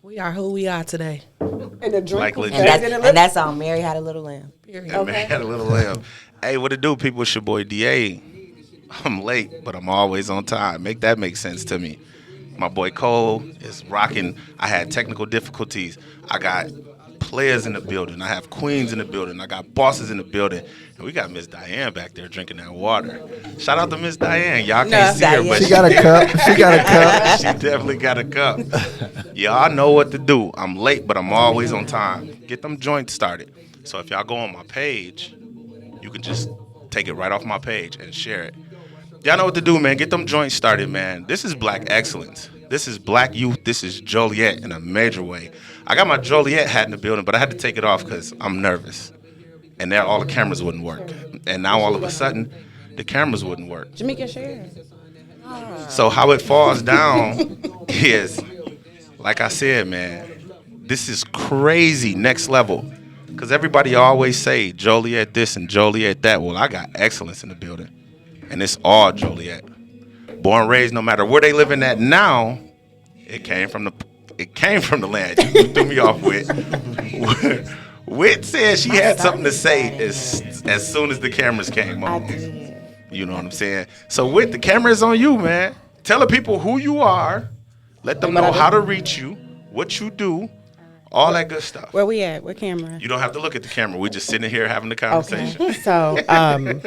We are who we are today. And the drink Like was legit. better than And that's all. Mary had a little lamb. Period. And man, had a little lamb. Hey, what it do, people? It's your boy DA. I'm late, but I'm always on time. Make that make sense to me. My boy Cole is rocking. I had technical difficulties. I got players in the building. I have queens in the building. I got bosses in the building. And we got Miss Diane back there drinking that water. Shout out to Miss Diane. Y'all can't see her, but She got a cup. She got a cup. she definitely got a cup. Y'all know what to do. I'm late, but I'm always on time. Get them joints started. So if y'all go on my page, you can just take it right off my page and share it. Y'all know what to do, man. Get them joints started, man. This is black excellence. This is black youth. This is Joliet in a major way. I got my Joliet hat in the building, but I had to take it off because I'm nervous. And there, all the cameras wouldn't work. And now all of a sudden, the cameras wouldn't work. Jamaica share. So how it falls down is, like I said, man, this is crazy, next level. Because everybody always say Joliet this and Joliet that. Well, I got excellence in the building. And it's all Joliet. Born, raised, no matter where they living at now, it came from the land. You threw me off with. Whit said she had something to say as soon as the cameras came on. You know what I'm saying? So Whit, the camera is on you, man. Tell the people who you are. Let them know how to reach you, what you do, all that good stuff. Where we at? What camera? You don't have to look at the camera. We're just sitting here having the conversation. Okay. So I'm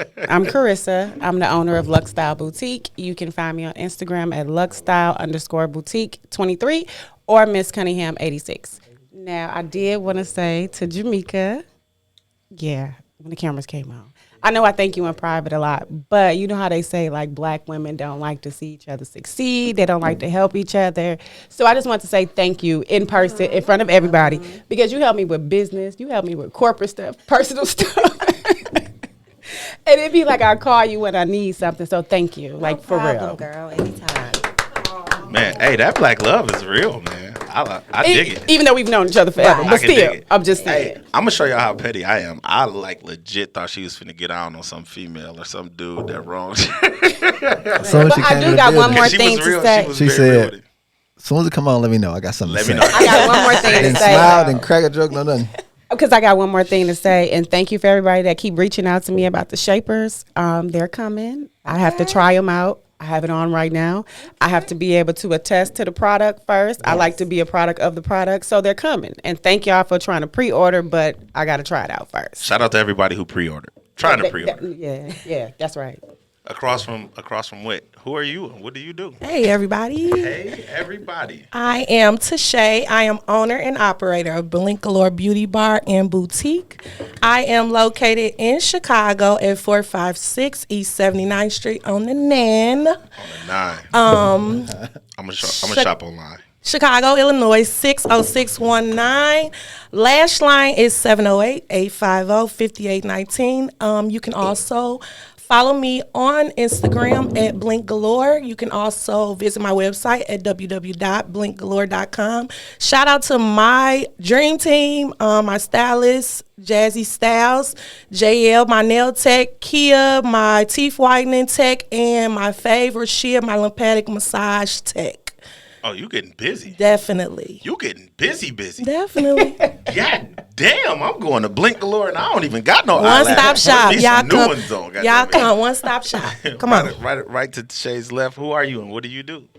Carissa. I'm the owner of Lux Style Boutique. You can find me on Instagram at luxstyle_boutique23 or Miss Cunningham 86. Now, I did want to say to Jamaica, when the cameras came on, I know I thank you in private a lot, but you know how they say, like, black women don't like to see each other succeed. They don't like to help each other. So I just want to say thank you in person, in front of everybody, because you helped me with business. You helped me with corporate stuff, personal stuff. And it'd be like I call you when I need something. So thank you, for real. Girl, anytime. Man, hey, that black love is real, man. I dig it. Even though we've known each other forever, but still, I'm just saying. Hey, I'm gonna show y'all how petty I am. I legit thought she was finna get on some female or some dude that wrong. I do got one more thing to say. She said, as soon as it come on, let me know. I got something to say. I got one more thing to Then say. smile, then crack a joke, no nothing. Because I got one more thing to say, and thank you for everybody that keep reaching out to me about the shapers. They're coming. I have to try them out. I have it on right now. I have to be able to attest to the product first. Yes. I like to be a product of the product, so they're coming. And thank y'all for trying to pre-order, but I got to try it out first. Shout out to everybody who pre-ordered. Trying to pre-order. Yeah, that's right. Across from Whit. Who are you and what do you do? Hey, everybody. Hey, everybody. I am Tashay. I am owner and operator of Blink Galore Beauty Bar and Boutique. I am located in Chicago at 456 East 79th Street on the NAN. On the 9. I'm gonna shop online. Chicago, Illinois, 60619. Lash line is 708-850-5819. You can also follow me on Instagram at Blink Galore. You can also visit my website at www.blinkgalore.com. Shout out to my dream team, my stylist, Jazzy Styles, JL, my nail tech, Kia, my teeth whitening tech, and my favorite, Shia, my lymphatic massage tech. Oh, you getting busy. Definitely. You getting busy. Definitely. God damn, I'm going to Blink Galore and I don't even got no one-stop shop. Y'all come. Y'all come. One-stop shop. Come on. Right to Shay's left. Who are you and what do you do?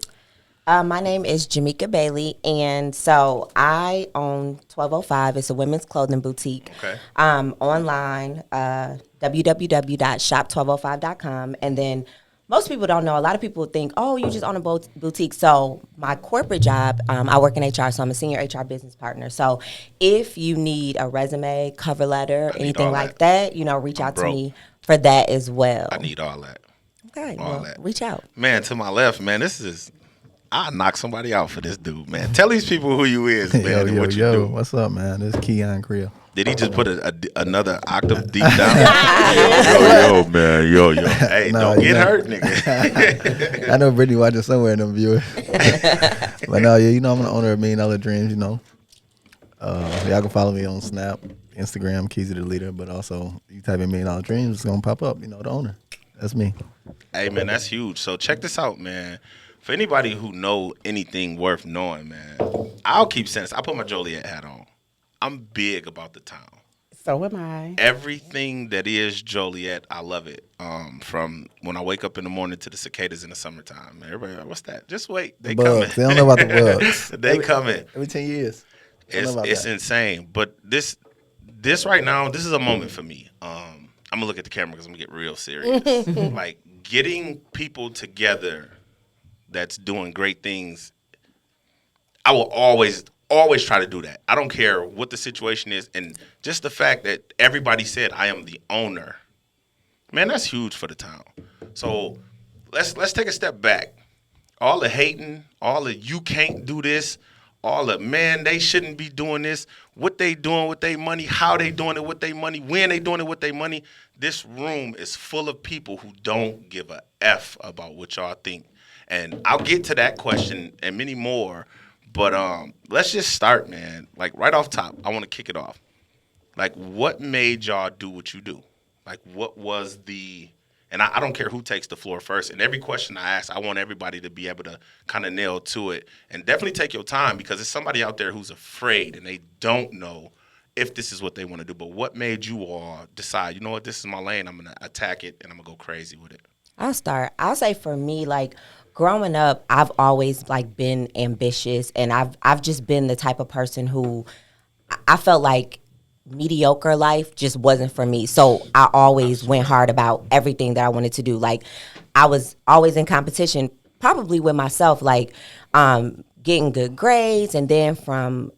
My name is Jamaica Bailey, and so I own 1205. It's a women's clothing boutique. Okay. Online, www.shop1205.com, and then most people don't know. A lot of people think, oh, you just own a boutique. So my corporate job, I work in HR, so I'm a senior HR business partner. So if you need a resume, cover letter, anything like that, reach out to me for that as well. I need all that. Okay, reach out. Man, to my left, man, I'll knock somebody out for this dude, man. Tell these people who you is, man, and what you do. What's up, man? This is Keon Creel. Did he just put another octave deep down? yo, man. Hey, don't get hurt, nigga. I know Brittany watching somewhere in them viewers. But no, I'm the owner of $1 Million Dreams, Y'all can follow me on Snap, Instagram, Keys to the Leader, but also you type in $1 Million Dreams, it's going to pop up, the owner. That's me. Hey, man, that's huge. So check this out, man. For anybody who know anything worth knowing, man, I'll keep saying this. I put my Joliet hat on. I'm big about the town. So am I. Everything that is Joliet, I love it. From when I wake up in the morning to the cicadas in the summertime. Everybody, what's that? Just wait. They coming. Bugs. They don't know about the bugs. They coming. Every 10 years. It's insane. But this right now, this is a moment for me. I'm gonna look at the camera because I'm gonna get real serious. Like getting people together that's doing great things. I will always try to do that. I don't care what the situation is, and just the fact that everybody said I am the owner, man, that's huge for the town. So let's take a step back. All the hating, all the you can't do this, all the man they shouldn't be doing this, what they doing with their money, how they doing it with their money, when they doing it with their money. This room is full of people who don't give a F about what y'all think, and I'll get to that question and many more. But let's just start, man. Like right off top, I want to kick it off. Like, what made y'all do what you do? Like, what was the? And I don't care who takes the floor first. And every question I ask, I want everybody to be able to kind of nail to it. And definitely take your time because there's somebody out there who's afraid and they don't know if this is what they want to do. But what made you all decide? You know what? This is my lane. I'm gonna attack it and I'm gonna go crazy with it. I'll start. I'll say for me, like growing up, I've always like been ambitious, and I've just been the type of person who I felt like mediocre life just wasn't for me. So I always went hard about everything that I wanted to do. Like I was always in competition, probably with myself, like getting good grades, and then from,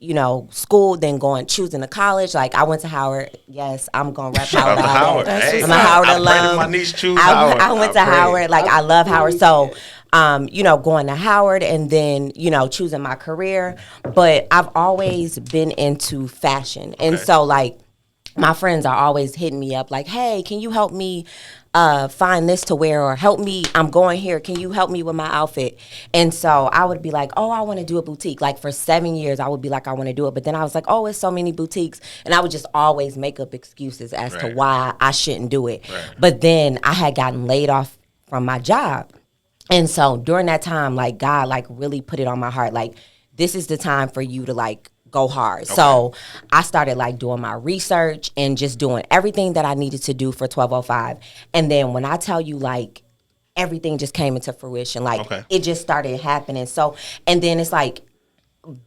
school, then choosing a college. Like I went to Howard. Yes, I'm going to rep Howard. Howard. Hey, I'm a Howard alum. My niece choose Howard. I went to Howard. Like I love Howard. So, going to Howard and then, choosing my career. But I've always been into fashion. And so like my friends are always hitting me up like, hey, can you help me find this to wear, or help me, I'm going here, can you help me with my outfit? And so I would be like, oh, I want to do a boutique. Like for 7 years, I would be like, I want to do it. But then I was like, oh, it's so many boutiques. And I would just always make up excuses as to why I shouldn't do it. Right. But then I had gotten laid off from my job. And so during that time, like God, like really put it on my heart. Like, this is the time for you to like go hard. Okay. So I started like doing my research and just doing everything that I needed to do for 1205. And then when I tell you like everything just came into fruition, like it just started happening. So, and then it's like,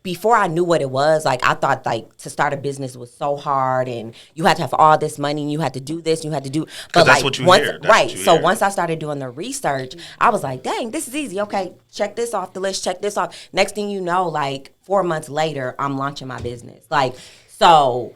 before I knew what it was, like I thought like to start a business was so hard and you had to have all this money and you had to do this and you had to do, but that's like what you once, hear. Right. So once I started doing the research, I was like, dang, this is easy. Okay, check this off the list, check this off. Next thing you know, like 4 months later, I'm launching my business. Like, so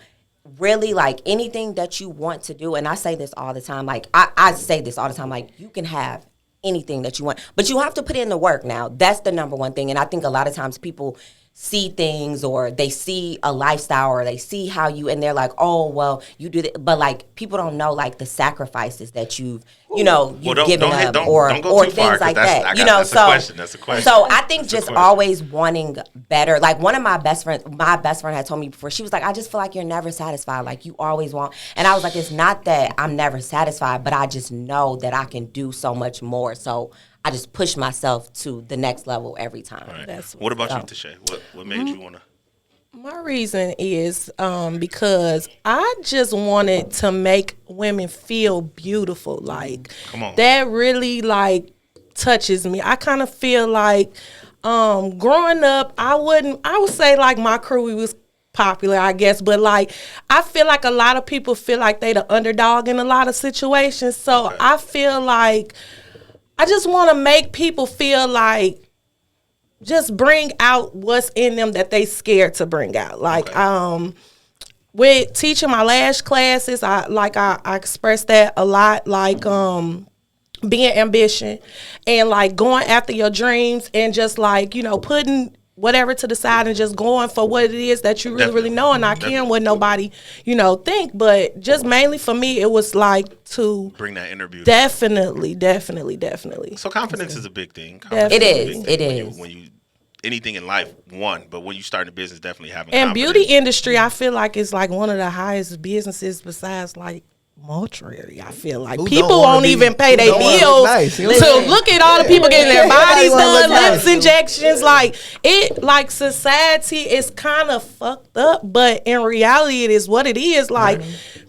really like anything that you want to do, and I say this all the time, like I say this all the time, like you can have anything that you want, but you have to put in the work now. That's the number one thing. And I think a lot of times people see things, or they see a lifestyle, or they see how you, and they're like, oh, well, you do that. But like people don't know like the sacrifices that you've given up, or things like that. That's a question. So I think just always wanting better. Like one of my best friend had told me before, she was like, I just feel like you're never satisfied. Like you always want. And I was like, it's not that I'm never satisfied, but I just know that I can do so much more. So I just push myself to the next level every time. Right. What about you, Tashay? What made you want to? My reason is because I just wanted to make women feel beautiful. Like, that really like touches me. I kind of feel like growing up, I would say like my crew was popular, I guess, but like I feel like a lot of people feel like they the underdog in a lot of situations. So I feel like I just want to make people feel like, just bring out what's in them that they scared to bring out. Like, with teaching my lash classes, I express that a lot. Like, being ambition and like going after your dreams and just like, putting whatever to the side and just going for what it is that you really know, and not caring what nobody, think. But just mainly for me, it was like to bring that interview. Definitely. So confidence is a big thing. It is. When you anything in life, but when you start a business, definitely having and confidence. Beauty industry, I feel like it's like one of the highest businesses besides like mortuary. I feel like Who people don't wanna won't be- even pay who their don't wanna look bills nice? You know to what I'm saying? look at all the people getting their bodies wanna done, look nice. lips injections. Like it, like society is kind of fucked up, but in reality, it is what it is. Like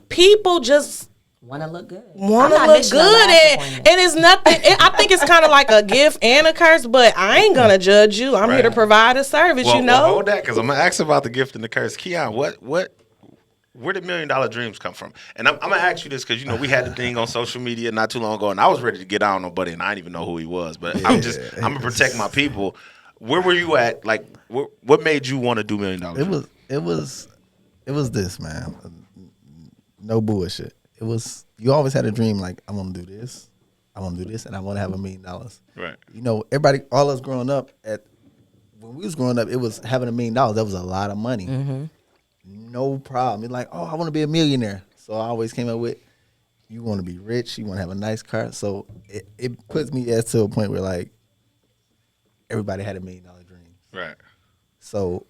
people just Want to look good. want to I'm not look missing a good, lash and appointment. it's nothing. I think it's kind of like a gift and a curse, but I ain't gonna judge you. I'm here to Right. provide a service. Well, you know. hold that, because I'm gonna ask about the gift and the curse. Keon, where did $1 Million Dreams come from? And I'm gonna ask you this because we had the thing on social media not too long ago, and I was ready to get out on nobody, and I didn't even know who he was. But I'm gonna protect my people. Where were you at? Like, what made you want to do $1 Million? It was this, man. No bullshit. It was, you always had a dream like, I want to do this, and I want to have $1 million. Right. You know, everybody, all us growing up, when we was growing up, it was having $1 million. That was a lot of money. Mm-hmm. No problem. It's like, oh, I want to be a millionaire. So I always came up with, you want to be rich, you want to have a nice car. So it puts me to a point where like everybody had $1 million dream. Right. So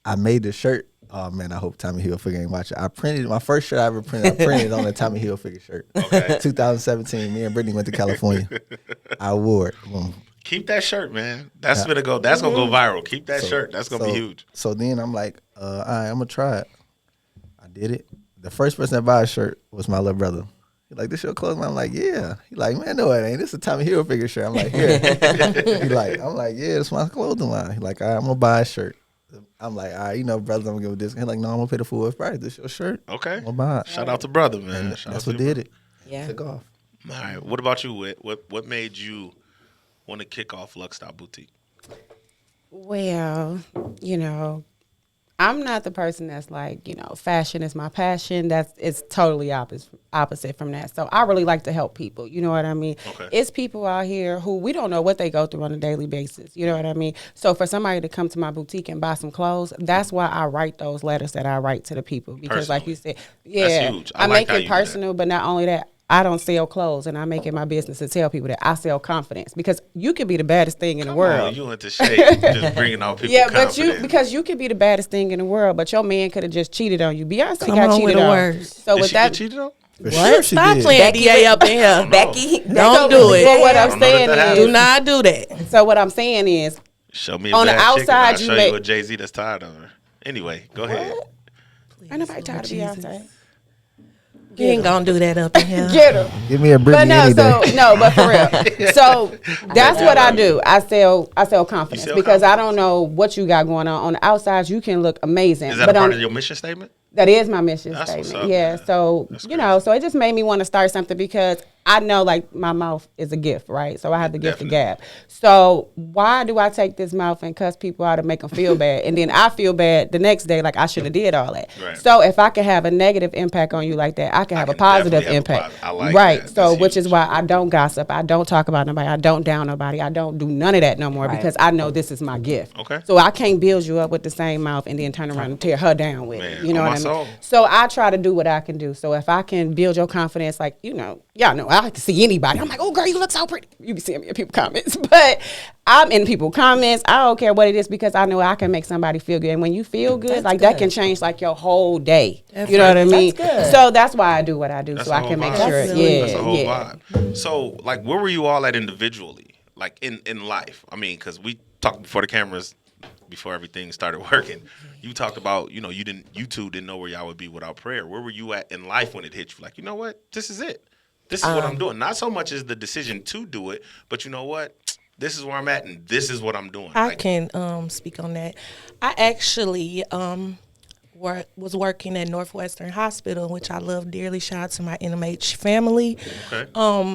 I made the shirt. Oh man, I hope Tommy Hilfiger ain't watching. I printed my first shirt I ever printed. I printed it on a Tommy Hilfiger shirt. Okay. 2017. Me and Brittany went to California. I wore it. Boom. Keep that shirt, man. That's gonna go. That's gonna go viral. Keep that shirt. That's gonna be huge. So then I'm like, all right, I'm gonna try it. I did it. The first person that bought a shirt was my little brother. He like, this your clothes? I'm like, yeah. He like, man, no, it ain't. This is a Tommy Hilfiger shirt. I'm like, yeah. I'm like, yeah, it's my clothing line. He like, all right, I'm gonna buy a shirt. I'm like, all right, you know, brother, I'm gonna give a discount. He's like, no, I'm gonna pay the full price. This your shirt. Okay. I'm gonna buy it. Shout out to brother, man. And Shout that's out what to your did it. Yeah. Took off. All right. What about you, Whit? What made you want to kick off Luxstyle Boutique? Well, you know, I'm not the person that's like, you know, fashion is my passion. It's totally opposite from that. So I really like to help people. You know what I mean? Okay. It's people out here who we don't know what they go through on a daily basis. You know what I mean? So for somebody to come to my boutique and buy some clothes, that's why I write those letters that I write to the people. Because like you said, yeah, huge. I I like make how you it do that. personal, but not only that, I don't sell clothes, and I make it my business to tell people that I sell confidence, because you could be the baddest thing in the world. Oh, you went to shade, just bringing out people. Yeah, but confidence. because you could be the baddest thing in the world, but your man could have just cheated on you. Beyonce Come got on cheated with the on. words. So Did with she that, get cheated on? For What? sure she Stop did. playing Becky DA up in here. Becky, Don't do it. But what I I'm don't know saying that is, Do not do that. so what I'm saying is, Show me a On the bad chick and outside, I'll you show make- you a Jay-Z that's tired of her. Anyway, go ahead. ain't nobody tired of Beyonce. You ain't gonna do that up in here. Get her. Give me a But Brittany no, any day. but for real. So that's what I do. I sell confidence, sell because I confidence. don't know what you got going on. On the outside, you can look amazing. Is that but a part on, of your mission statement? That is my mission That's what's statement. up, Yeah. man. So, That's you know, so it just made me want to start something, because I know like my mouth is a gift, right? So I have the gift of gab. So why do I take this mouth and cuss people out and make them feel bad? And then I feel bad the next day, like I should have did all that. Right. So if I can have a negative impact on you like that, I can have a can positive definitely have a impact. I like right. that. So That's which is huge. why I don't gossip. I don't talk about nobody. I don't down nobody. I don't do none of that no more, Right. because I know this is my gift. Okay. So I can't build you up with the same mouth and then turn around and tear her down with it. Man, You know on what I my mean? soul. So I try to do what I can do. So if I can build your confidence, like, you know, y'all know, I can see anybody. I'm like, oh, girl, you look so pretty. You be seeing me in people comments. But I'm in people comments. I don't care what it is, because I know I can make somebody feel good. And when you feel good, That's like that good. can change like your whole day. That's You know what I mean? good. So that's why I do what I do. That's So the I whole can make vibe. sure. Absolutely. Yeah. That's the whole yeah. vibe. So, like, where were you all at individually? Like, in life? I mean, because we talked before the cameras, before everything started working. You talked about, you know, you two didn't know where y'all would be without prayer. Where were you at in life when it hit you? Like, you know what? This is it. This is what I'm doing. Not so much as the decision to do it, but you know what? This is where I'm at, and this is what I'm doing. I Like, can speak on that. I actually was working at Northwestern Hospital, which I love dearly. Shout out to my NMH family. Okay.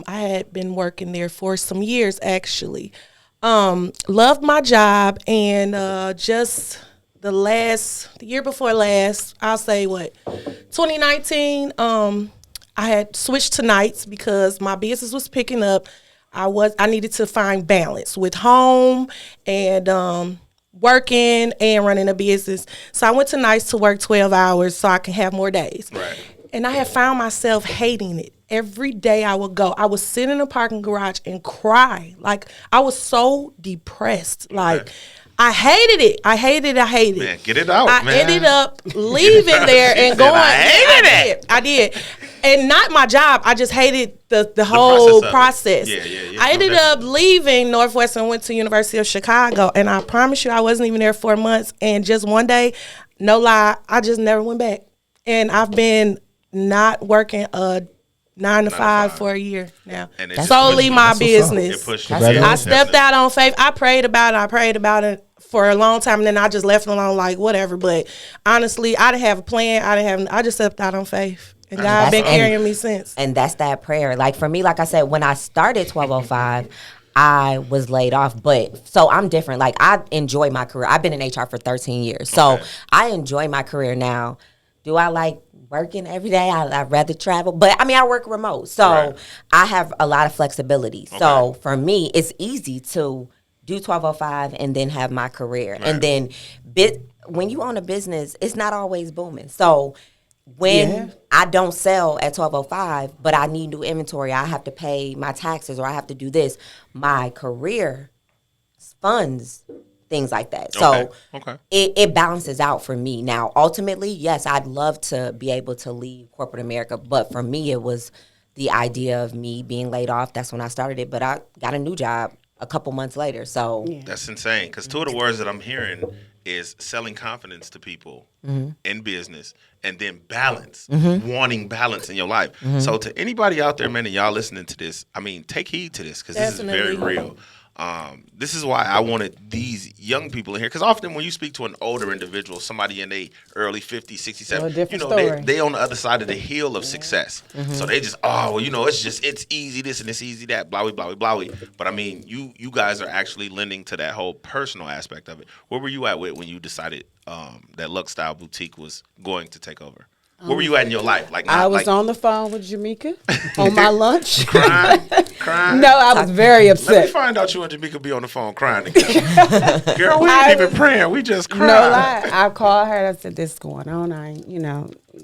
I had been working there for some years actually. Loved my job, and just the year before last, I'll say 2019. I had switched to nights because my business was picking up. I needed to find balance with home and working and running a business. So I went to nights to work 12 hours so I can have more days. Right. And I had found myself hating it. Every day I would go, I would sit in a parking garage and cry. Like, I was so depressed. Like, I hated it. I hated it. Man, get it out, I man. ended up leaving there and said, going. "I hated it." I did. and not my job. I just hated the whole process. Yeah. I ended up leaving Northwestern, went to University of Chicago, and I promise you, I wasn't even there 4 months. And just one day, no lie, I just never went back. And I've been not working a 9 to 5 for a year now. And solely my business. I stepped out on faith. I prayed about it for a long time, and then I just left it alone, like whatever. But honestly, I didn't have a plan. I just stepped out on faith. And God been carrying me since. And that's that prayer. Like for me, like I said, when I started 1205, I was laid off. But so I'm different. Like I enjoy my career. I've been in HR for 13 years. So I enjoy my career now. Do I like working every day? I'd rather travel. But I mean, I work remote. So I have a lot of flexibility. So for me, it's easy to do 1205 and then have my career. And then when you own a business, it's not always booming. So when I don't sell at 1205, but I need new inventory, I have to pay my taxes or I have to do this, my career funds things like that. So it balances out for me. Now, ultimately, yes, I'd love to be able to leave corporate America, but for me, it was the idea of me being laid off. That's when I started it, but I got a new job a couple months later. So that's insane, because two of the words that I'm hearing is selling confidence to people in business, and then balance, wanting balance in your life. So to anybody out there, man, and y'all listening to this, I mean, take heed to this, because this is very real. This is why I wanted these young people in here, because often when you speak to an older individual, somebody in their early 50s, 60s, 70s, they on the other side of the hill of success. So they just, it's easy this and it's easy that, blowy, blowy, blowy. But I mean, you guys are actually lending to that whole personal aspect of it. Where were you at when you decided that Luxe Style Boutique was going to take over? Where were you at in your life? I was on the phone with Jamaica on my lunch. Crying? No, I was very upset. Let me find out you and Jamaica be on the phone crying together. Girl, we ain't even praying. We just crying. No lie. I called her and I said, this is going on.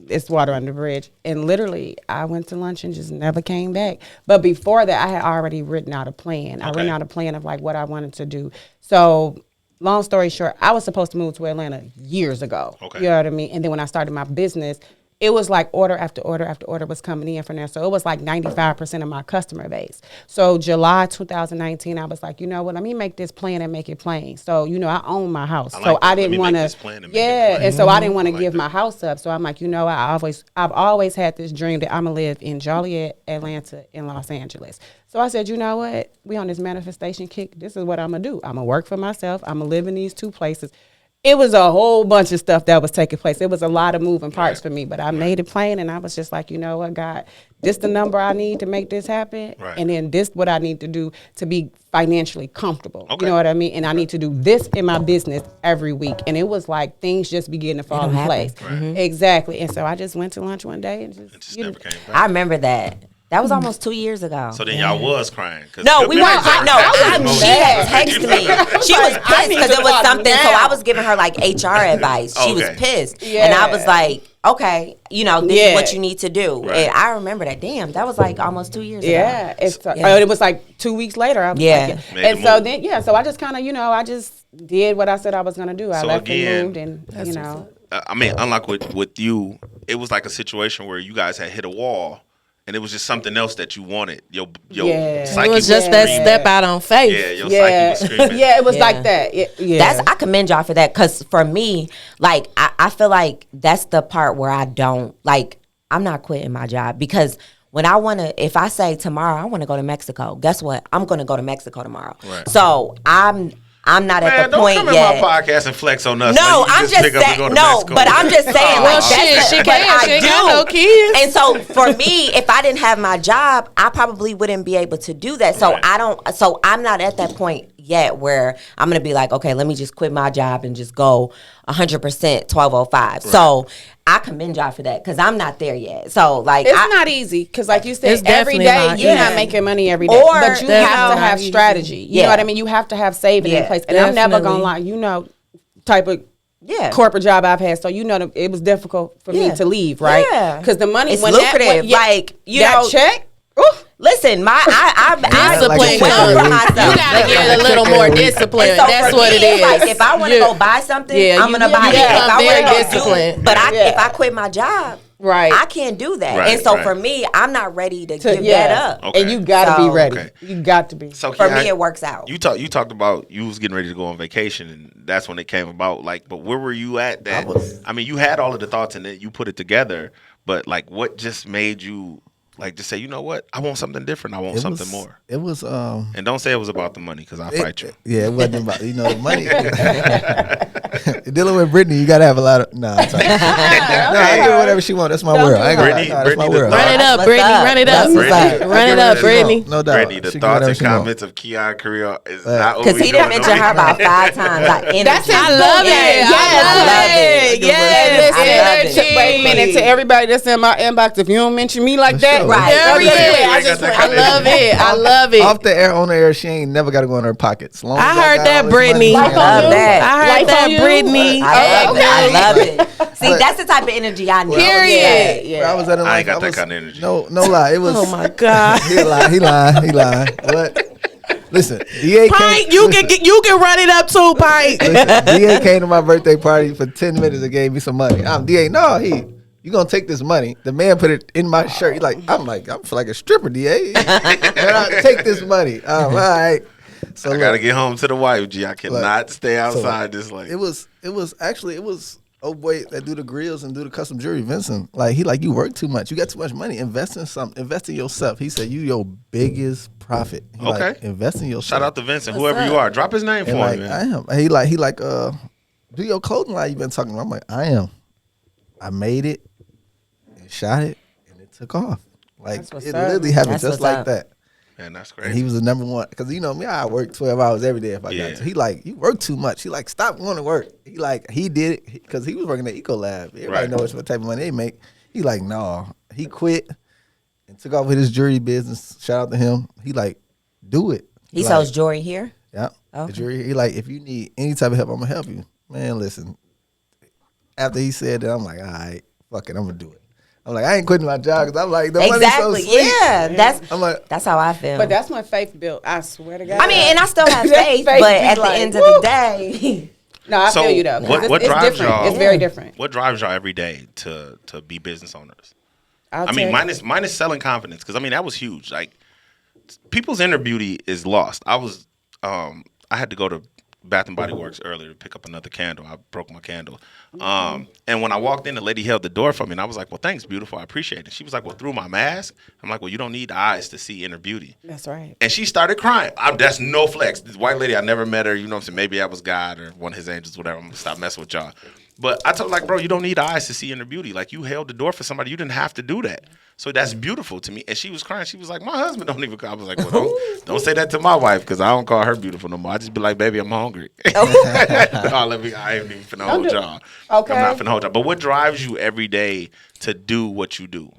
It's water under the bridge. And literally, I went to lunch and just never came back. But before that, I had already written out a plan. I written out a plan of like what I wanted to do. So long story short, I was supposed to move to Atlanta years ago. You know what I mean? And then when I started my business, it was like order after order after order was coming in from there. So it was like 95% of my customer base. So July 2019, I was like, you know what, let me make this plan and make it plain. So, I own my house. I didn't want to, and so I didn't want to give my house up. So I'm like, I've always had this dream that I'm going to live in Joliet, Atlanta, and Los Angeles. So I said, you know what, we on this manifestation kick. This is what I'm going to do. I'm going to work for myself. I'm going to live in these two places. It was a whole bunch of stuff that was taking place. It was a lot of moving parts for me, but I made it plain, and I was just like, you know what, God, this the number I need to make this happen, and then this what I need to do to be financially comfortable. You know what I mean? And I need to do this in my business every week. And it was like things just began to fall in place. Exactly. And so I just went to lunch one day and just never came back. I remember that. That was almost 2 years ago. So then y'all was crying. No, we weren't. She had texted me. She was pissed because it was something. So I was giving her like HR advice. She was pissed. And I was like, okay, this is what you need to do. And I remember that. Damn, that was like almost 2 years ago. It was like 2 weeks later. I was like, and so then, so I just kind of, I just did what I said I was going to do. I left and moved and, I mean, unlike with you, it was like a situation where you guys had hit a wall. And it was just something else that you wanted. Your psyche it was just that step out on faith. Yeah, your psyche was screaming. Yeah, it was like that. I commend y'all for that, because for me, like, I feel like that's the part where I don't, like, I'm not quitting my job, because when if I say tomorrow I want to go to Mexico, guess what? I'm going to go to Mexico tomorrow. Right. So I'm not at the point yet. Don't come in my podcast and flex on us. No, I'm just saying. No, but I'm just saying. Well, she can. She ain't got no kids. And so for me, if I didn't have my job, I probably wouldn't be able to do that. So So I'm not at that point yet where I'm gonna be like, okay, let me just quit my job and just go 100% 1205. Right. So I commend y'all for that, because I'm not there yet. So like, it's not easy, because like you said, every day you're not making money every day, but you have to have strategy. You know what I mean? You have to have saving in place. And I'm never gonna lie, type of corporate job I've had. So it was difficult for me to leave, right? Because the money it's lucrative. That check. Listen, discipline comes. You gotta get a little more discipline. That's what it is. Like, if I want to go buy something, I'm gonna buy it. Become very disciplined. But if I quit my job, Right. I can't do that. Right, and so right. for me, I'm not ready to give that up. Okay. And you gotta be So- ready. Okay. You got to be. So For Kiara, me, it works out. You talked about you was getting ready to go on vacation, and that's when it came about. Like, but where were you at? I mean, you had all of the thoughts, and then you put it together. But like, what just made you like just say, you know what? I want something different. I want something more. It was And don't say it was about the money, because I fight you. Yeah, it wasn't about the money. Dealing with Brittany, you gotta have a lot of no. I'm sorry. No, I give her whatever she wants. That's my world. I ain't gonna lie. Brittany, No, that's my Brittany, world. the Run it up, What's Brittany. up? Run it up. That's what's up. Run it up, Brittany. No doubt. Brittany, the She can thoughts whatever and she want. comments of Keon Creel is not what Because we he didn't doing mention over her here. about 5 times. Like, energy. I love it. Yes, Yes. I love it. Wait a minute to everybody that's in my inbox. If you don't mention me like that, sure. Right. I love it. I love it. Off the air, on the air, she ain't never got to go in her pockets. Long as I heard got that, all this Brittany. money, I love that. I heard Life on that, you? Brittany. I love it. See, But- that's the type of energy I need. Period. Yeah. Where I was at in I life, ain't got that was- kind of energy. No lie. It was. Oh my God. He lying. But listen, DA Pint, came. you can run it up too, Pint. Listen, DA came to my birthday party for 10 minutes and gave me some money. I'm DA. No, you gonna take this money? The man put it in my shirt. He like, I'm feel like a stripper, DA. And I take this money. All right. So I gotta get home to the wife, G. I cannot Look, stay outside this late. It was oh boy that do the grills and do the custom jewelry, Vincent. Like he like, you work too much. You got too much money. Invest in something. Invest in yourself. He said you your biggest profit. He Okay. Like, invest in yourself. Shout out to Vincent, whoever you are. Drop his name for And like, me, I man. am. And he like do your clothing line you've been talking about. I'm like, I am. I made it and shot it and it took off. Like That's what's it up. literally happened That's just what's like up. that. Man, that's And crazy. he was the number one because you know me, I work 12 hours every day if I Yeah. got to. He like, you work too much. He like, stop going to work. He did it because he was working at Eco Lab. Everybody Right. knows what type of money they make. He like, no. He quit and took off with his jewelry business. Shout out to him. He like, do it. He like, sells jewelry here. Yeah. Okay. The jewelry. He like, if you need any type of help, I'm gonna help you. Man, listen. After he said that, I'm like, all right, fuck it, I'm gonna do it. I'm like, I ain't quitting my job because I'm like, the money's so Exactly. sweet. Yeah. I'm like, That's how I feel. But that's my faith built. I swear to God. I mean, and I still have That faith, faith but be at the like, end of woo. the day, no, I So, feel you though. 'cause what it's drives different. y'all? It's very different. What drives y'all every day to be business owners? I'll I mean, tell you. mine is selling confidence, because I mean that was huge. Like, people's inner beauty is lost. I had to go to Bath and Body Works earlier to pick up another candle. I broke my candle. And when I walked in, the lady held the door for me, and I was like, well, thanks, beautiful. I appreciate it. She was like, well, through my mask? I'm like, well, you don't need eyes to see inner beauty. That's right. And she started crying. That's no flex. This white lady, I never met her. You know what I'm saying? Maybe I was God or one of his angels, whatever. I'm going to stop messing with y'all. But I told her, like, bro, you don't need eyes to see inner beauty. Like, you held the door for somebody. You didn't have to do that. So that's beautiful to me. And she was crying. She was like, my husband don't even call. I was like, well, don't say that to my wife, because I don't call her beautiful no more. I just be like, baby, I'm hungry. I ain't even finna hold y'all. Okay. I'm not finna hold y'all. But what drives you every day to do what you do?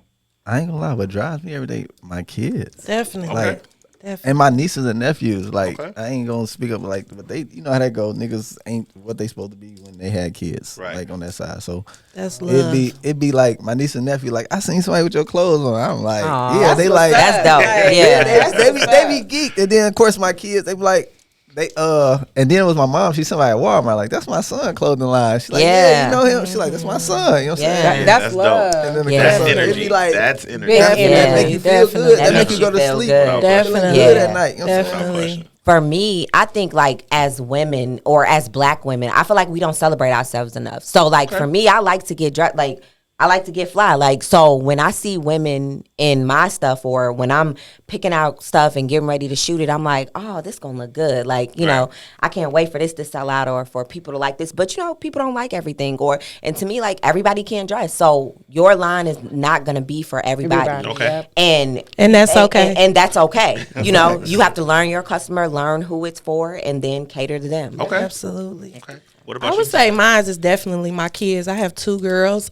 I ain't gonna lie, what drives me every day, my kids. Definitely. Like, Definitely. and my nieces and nephews, like, Okay. I ain't gonna speak up like, but they, you know how that go. Niggas ain't what they supposed to be when they had kids, Right. like on that side. So That's love. it'd be like my niece and nephew, like, I seen somebody with your clothes on. I'm like, Aw, yeah, they like, that's dope. yeah, Yeah. they be geeked. And then of course my kids, they be like, and then it was my mom. She somebody at Walmart, like, that's my son clothing line. She's like, yeah, you know him. She's like, that's my son. You know what I'm Yeah. saying? That's That's love. dope. And then the Yeah. That's so it'd energy. be like, That's energy. Big that Yeah, make you feel definitely. good. That That make makes you go you to feel sleep. good. Definitely. Feeling Yeah. good at night. You know what I'm saying? Definitely. For me, I think like as women or as black women, I feel like we don't celebrate ourselves enough. So like for me, I like to get dressed, like I like to get fly. Like, so when I see women in my stuff or when I'm picking out stuff and getting ready to shoot it, I'm like, oh, this gonna look good. Like, you know, I can't wait for this to sell out or for people to like this. But you know, people don't like everything. And to me, like everybody can't dress. So your line is not gonna be for everybody. Okay. Yep. And that's okay. And that's okay. You know, you have to learn your customer, learn who it's for, and then cater to them. Okay. Absolutely. Okay. What about I you? would say mine is definitely my kids. I have two girls,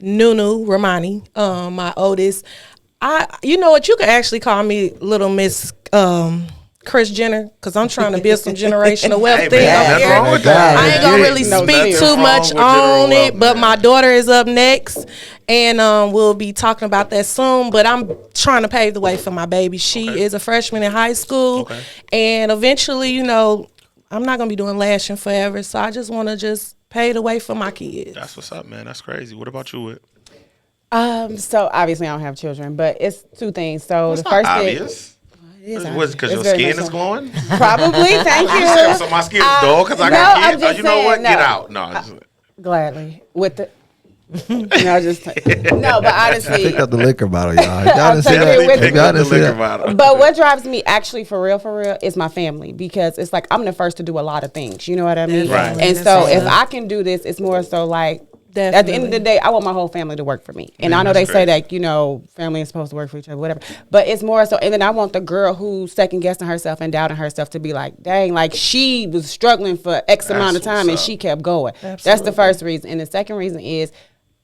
Nunu, Romani, my oldest. You know what? You could actually call me Little Miss Kris Jenner, because I'm trying to build some generational wealth Hey, thing man, up nothing here. wrong with that. I ain't gonna really No, speak nothing too wrong much with general on wealth, it, but man. my daughter is up next, and we'll be talking about that soon. But I'm trying to pave the way for my baby. She is a freshman in high school, and eventually, you know, I'm not gonna be doing lashing forever, so I just want to just pave the way for my kids. That's what's up, man. That's crazy. What about you, Whit? So obviously I don't have children, but it's two things. So It's the not first thing, obvious. it is Was because your It's very skin much is so. glowing? Probably. Thank you. So my skin is dull because I no, got I'm kids? just You know what? saying, Get no. out. No. Gladly with the. No, just no, but honestly, Picked up the liquor bottle, y'all. Y'all I'll didn't see take it that. with Definitely me. pick Y'all up the didn't see liquor that. bottle. but what drives me actually for real is my family, because it's like I'm the first to do a lot of things. You know what I mean? Right. And That's so awesome. if I can do this, it's more so like. At the end of Definitely. the day, I want my whole family to work for me. And Yeah, I know they that's say great. that, you know, family is supposed to work for each other, whatever. But it's more so, and then I want the girl who's second guessing herself and doubting herself to be like, dang, like she was struggling for X amount of That's time and what's up. she kept going. That's Absolutely. the first reason. And the second reason is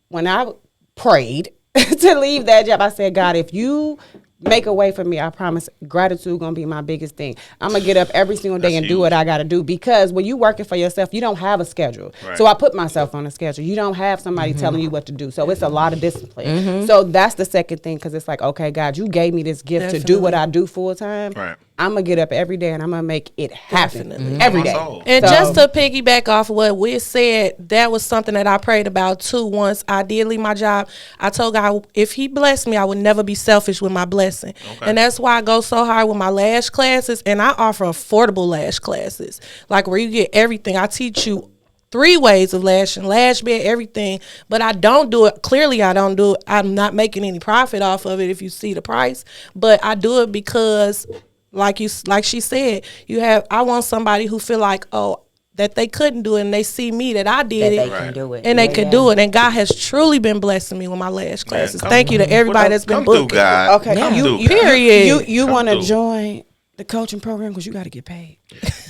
when I prayed to leave that job, I said, God, if you make a way for me, I promise gratitude gonna be my biggest thing. I'm gonna get up every single day That's and do huge. what I gotta do, because when you working for yourself, you don't have a schedule. Right. So I put myself on a schedule. You don't have somebody telling you what to do. So it's a lot of discipline. So that's the second thing, because it's like, okay, God, you gave me this gift to do what I do full time. Right. I'm gonna get up every day and I'm gonna make it happen Definitely. every My day. soul. And So- just to piggyback off what Wiz said, that was something that I prayed about too. Once I did leave my job, I told God, if He blessed me, I would never be selfish with my blessing. Okay. And that's why I go so hard with my lash classes, and I offer affordable lash classes, like where you get everything. I teach you 3 ways of lashing, lash bed, everything. But I don't do it. Clearly, I don't do it. I'm not making any profit off of it if you see the price. But I do it because, like she said, I want somebody who feel like, oh, that they couldn't do it, and they see me that I did That it. they Right. can do it. And they Yeah, could yeah. do it. And God has truly been blessing me with my lash classes. come- Thank you to everybody that's been Come through, booking. God. Okay, Come you- through, you- God. Period. You Come want to through. join the coaching program because you got to get paid.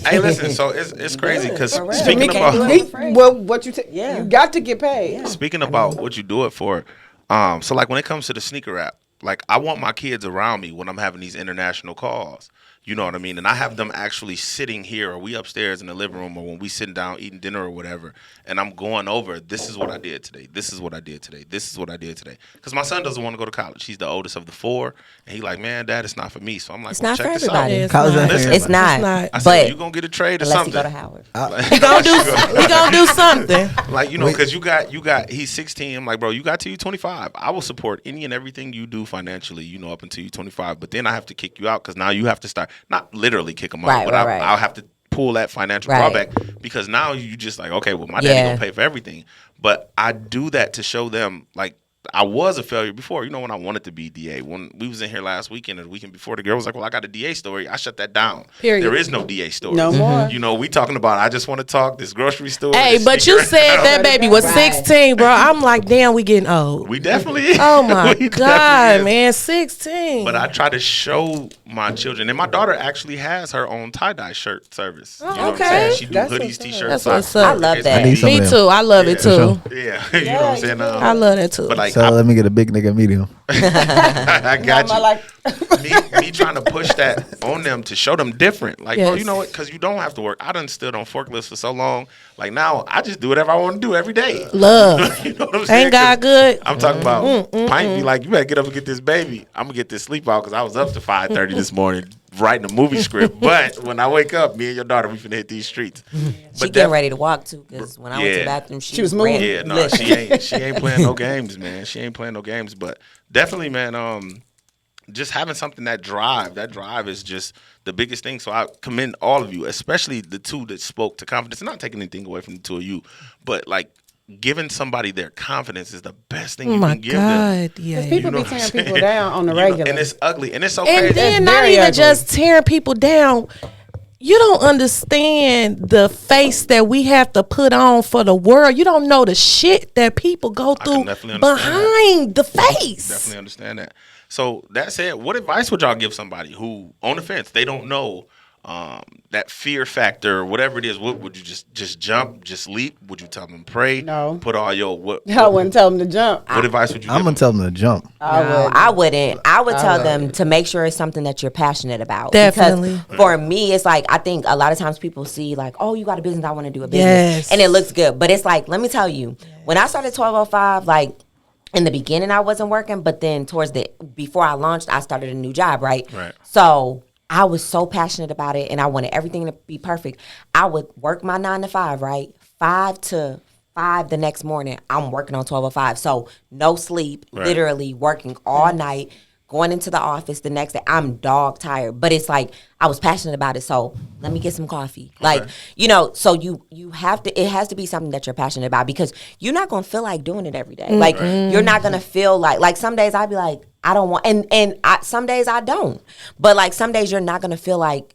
Hey, listen. So it's crazy because for real. speaking We can't do about it for free. Well, what you Yeah. you got to get paid. speaking about what you do it for, so like when it comes to the sneaker app, like I want my kids around me when I'm having these international calls. You know what I mean? And I have them actually sitting here, or we upstairs in the living room, or when we sitting down eating dinner or whatever, and I'm going over, this is what I did today. This is what I did today. This is what I did today. Because my son doesn't want to go to college. He's the oldest of the 4, and he like, man, Dad, it's not for me. So I'm like, It's well, not check for this everybody. out. Yeah, it's College not. ain't for Listen, It's not. It's not. I said, But you gonna get a trade or unless something? you go to Howard. We gonna do something. Like, you know, because you got, he's 16. I'm like, bro, you got till you 25. I will support any and everything you do financially, you know, up until you 25. But then I have to kick you out because now you have to start, not literally kick them out, Right, but right, right. I'll have to pull that financial Right. drawback because now you just like, okay, well, my daddy Yeah. gonna pay for everything. But I do that to show them, like, I was a failure before. You know, when I wanted to be DA. When we was in here last weekend or the weekend before, the girl was like, well, I got a DA story. I shut that down. Period. There is no DA story. No more. You know, we talking about, I just want to talk, this grocery store. Hey, this but you sneaker- said that baby was Right. 16, bro. I'm like, damn, we getting old. We definitely Oh my we God, definitely is. man, 16. But I try to show my children, and my daughter actually has her own tie-dye shirt service. You know what I'm okay. saying? She do That's hoodies, what's up. t-shirts. That's socks, what's up. whatever I love the case that. may I need be. some Me of them. too. I love it Yeah. too. Yeah, you know what I'm saying? I love that too. But like, So let me get a big nigga medium. I got Mama, you. like, me trying to push that on them to show them different. Like, bro, Yes. you know what? Because you don't have to work. I done stood on forklifts for so long. Like now, I just do whatever I want to do every day. Love. You know what I'm saying? Ain't God 'Cause good? I'm talking about Pint be like, you better get up and get this baby. I'm gonna get this sleep out because I was up to 5:30 this morning writing a movie script. But when I wake up, me and your daughter, we finna hit these streets. She getting ready to walk too, because when I went to Yeah. the bathroom, she was moving. ran- Yeah, no, Listen. she ain't playing no games, man. She ain't playing no games. But definitely, man, just having something that drive is just the biggest thing. So I commend all of you, especially the two that spoke to confidence. Not taking anything away from the two of you, but like giving somebody their confidence is the best thing Oh you my can give them. God, yeah. people You know be what I'm tearing saying? people down on the You know, regular. and it's ugly, and it's okay. And then That's not very even ugly. just tearing people down. You don't understand the face that we have to put on for the world. You don't know the shit that people go can through definitely understand behind the face. Definitely understand that. So that said, what advice would y'all give somebody who on the fence? They don't know that fear factor, whatever it is. What would you just jump, just leap? Would you tell them pray? No. Put all your what? I wouldn't tell them to jump. What advice would you? I'm give gonna tell them to jump. No, I wouldn't. I would tell them to make sure it's something that you're passionate about. Definitely. Because for me, it's like, I think a lot of times people see like, oh, you got a business, I want to do a business. Yes. And it looks good. But it's like, let me tell you, when I started 1205, like, in the beginning, I wasn't working, but then before I launched, I started a new job, right? Right. So I was so passionate about it, and I wanted everything to be perfect. I would work my 9 to 5, right? 5 to 5 the next morning, I'm working on 12:05. So no sleep, literally working all night, going into the office the next day. I'm dog tired, but it's like I was passionate about it. So let me get some coffee. Like, so you have to, it has to be something that you're passionate about, because you're not going to feel like doing it every day. Like you're not going to feel like some days I'd be like, I don't want, and some days I don't, but like some days you're not going to feel like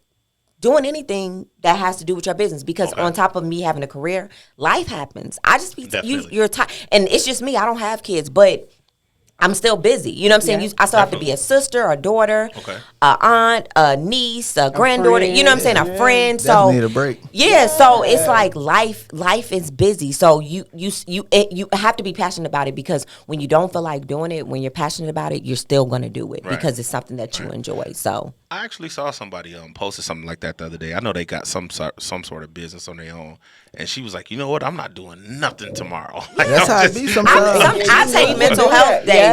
doing anything that has to do with your business, because on top of me having a career, life happens. I just be you're tired, and it's just me. I don't have kids, but I'm still busy. You know what I'm saying? I still have to be a sister, a daughter, a aunt, a niece, a granddaughter. You know what I'm saying? A friend. So need a break. Yeah. So it's like life is busy. So you have to be passionate about it, because when you don't feel like doing it, when you're passionate about it, you're still going to do it because it's something that you enjoy. So I actually saw somebody posted something like that the other day. I know they got some sort of business on their own, and she was like, you know what? I'm not doing nothing tomorrow. Like, That's how it be sometimes. I take mental health days.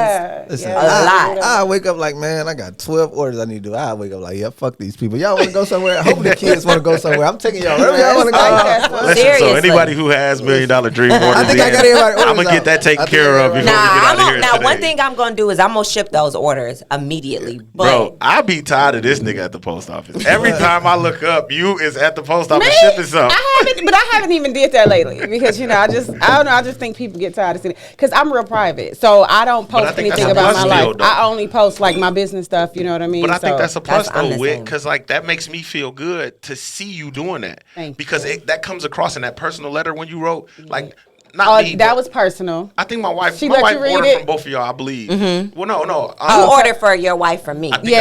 Listen, a lot. I wake up like, man, I got 12 orders I need to do. I wake up like, yeah, fuck these people. Y'all want to go somewhere? Hope the kids want to go somewhere. I'm taking y'all wherever y'all want to go. Listen, so anybody who has $1 Million Dream orders, I think I got everybody. I'm gonna get that taken care of before we get out of here Now, today. one thing I'm gonna do is I'm gonna ship those orders immediately. But Bro, I be tired of this nigga at the post office. Every time I look up, you is at the post office shipping something. I haven't even did that lately, because I don't know. I just think people get tired of seeing it, because I'm real private, so I don't post anything about my life. I only post like my business stuff. You know what I mean? But I think that's a plus though, same. because like that makes me feel good to see you doing that, Thank because that comes across in that personal letter when you wrote like. That was personal. I think my wife She let you read ordered it? from both of y'all, I believe. Well, no. you ordered for your wife from me. I think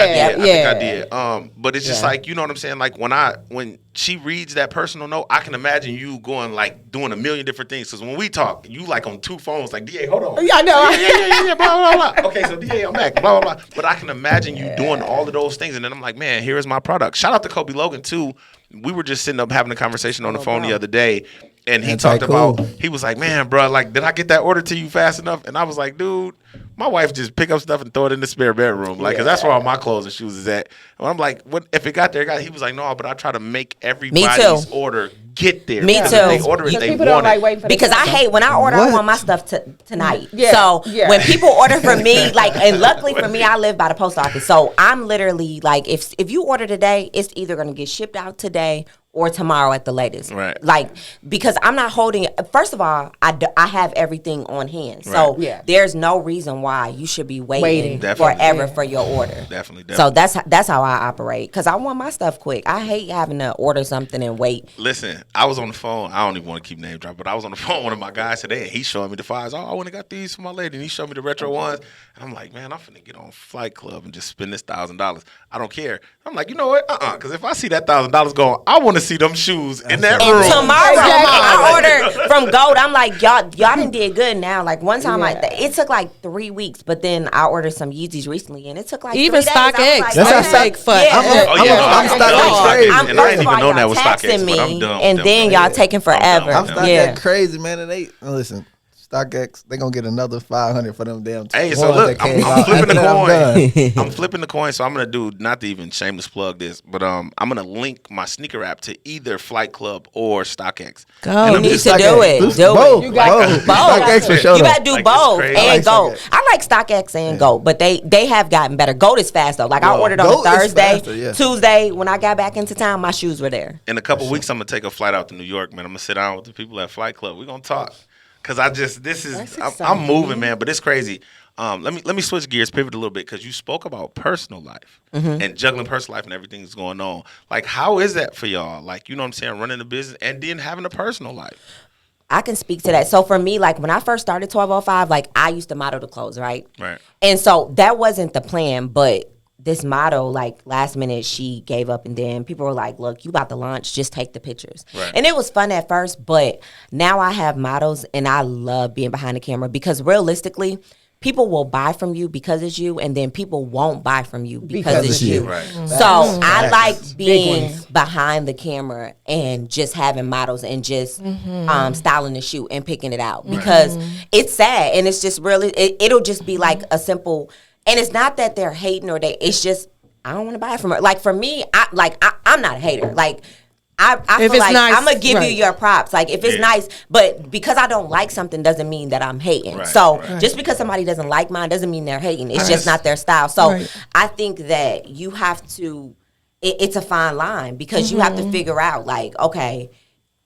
I did. But it's just like, you know what I'm saying? Like when she reads that personal note, I can imagine you going like doing a million different things. Because when we talk, you like on 2 phones, like, DA, hold on. Yeah, I know. Yeah, blah, blah, blah. Okay, so DA, I'm back, blah, blah, blah. But I can imagine you doing all of those things. And then I'm like, man, here is my product. Shout out to Kobe Logan, too. We were just sitting up having a conversation on the phone the other day. And he talked about, he was like, man, bro, like, did I get that order to you fast enough? And I was like, dude, my wife just pick up stuff and throw it in the spare bedroom. Like, cause that's where all my clothes and shoes is at. And I'm like, what if it got there? He was like, no, but I try to make everybody's order get there. Me too. If they order it, they people want don't like it. waiting for Because I hate when I order, I want my stuff tonight. So when people order from me, like, and luckily for me, I live by the post office. So I'm literally like, if you order today, it's either going to get shipped out today or tomorrow at the latest. Right. Like, because I'm not holding it. First of all, I have everything on hand. So there's no reason why you should be waiting forever for your order. Definitely. So that's how I operate. Because I want my stuff quick. I hate having to order something and wait. Listen, I was on the phone. I don't even want to keep name dropping, but I was on the phone with one of my guys today, and he's showing me the files. Oh, I went and got these for my lady, and he showed me the retro ones. And I'm like, man, I'm finna get on Flight Club and just spend this $1,000. I don't care. I'm like, you know what? Because if I see that $1,000 going, I want to see them shoes in that room. Tomorrow, I ordered from Gold. I'm like, y'all done did good now. Like one time, it took like 3 weeks, but then I ordered some Yeezys recently, and it took like even 3 days. StockX. Like, That's how fake for. I'm StockX, and I ain't even known that was StockX, texting but I'm me, done. and then y'all taking forever. I'm StockX crazy, man. And listen, StockX, they gonna get another $500 for them damn. Hey, so look, I'm flipping the coin. I'm flipping the coin, so I'm gonna do, not to even shameless plug this, but I'm gonna link my sneaker app to either Flight Club or StockX. You need to do it. Do it. You got both. StockX for sure. You gotta do both and Gold. StockX. I like StockX and Gold, but they have gotten better. Gold is fast though. Like I ordered on Thursday, Tuesday when I got back into town, my shoes were there. In a couple weeks, I'm gonna take a flight out to New York, man. I'm gonna sit down with the people at Flight Club. We're gonna talk. Cause I'm moving, man, but it's crazy. Let me switch gears, pivot a little bit, because you spoke about personal life and juggling personal life and everything that's going on. Like, how is that for y'all? Like, you know what I'm saying, running a business and then having a personal life. I can speak to that. So for me, like when I first started 1205, like I used to model the clothes, right? Right. And so that wasn't the plan, but this model, like last minute, she gave up, and then people were like, look, you about to launch, just take the pictures. Right. And it was fun at first, but now I have models, and I love being behind the camera because realistically, people will buy from you because it's you, and then people won't buy from you because it's you. Right. So I like being behind the camera and just having models and just styling the shoot and picking it out because it's sad, and it's just really, it'll just be like a simple. And it's not that they're hating it's just, I don't want to buy it from her. Like for me, I'm not a hater. Like I If feel it's like nice, I'm gonna give you right. your props. Like if it's nice, but because I don't like something doesn't mean that I'm hating. Right, So right. just because somebody doesn't like mine doesn't mean they're hating. It's Right. just not their style. So Right. I think that you have to. It's a fine line because you have to figure out like, okay,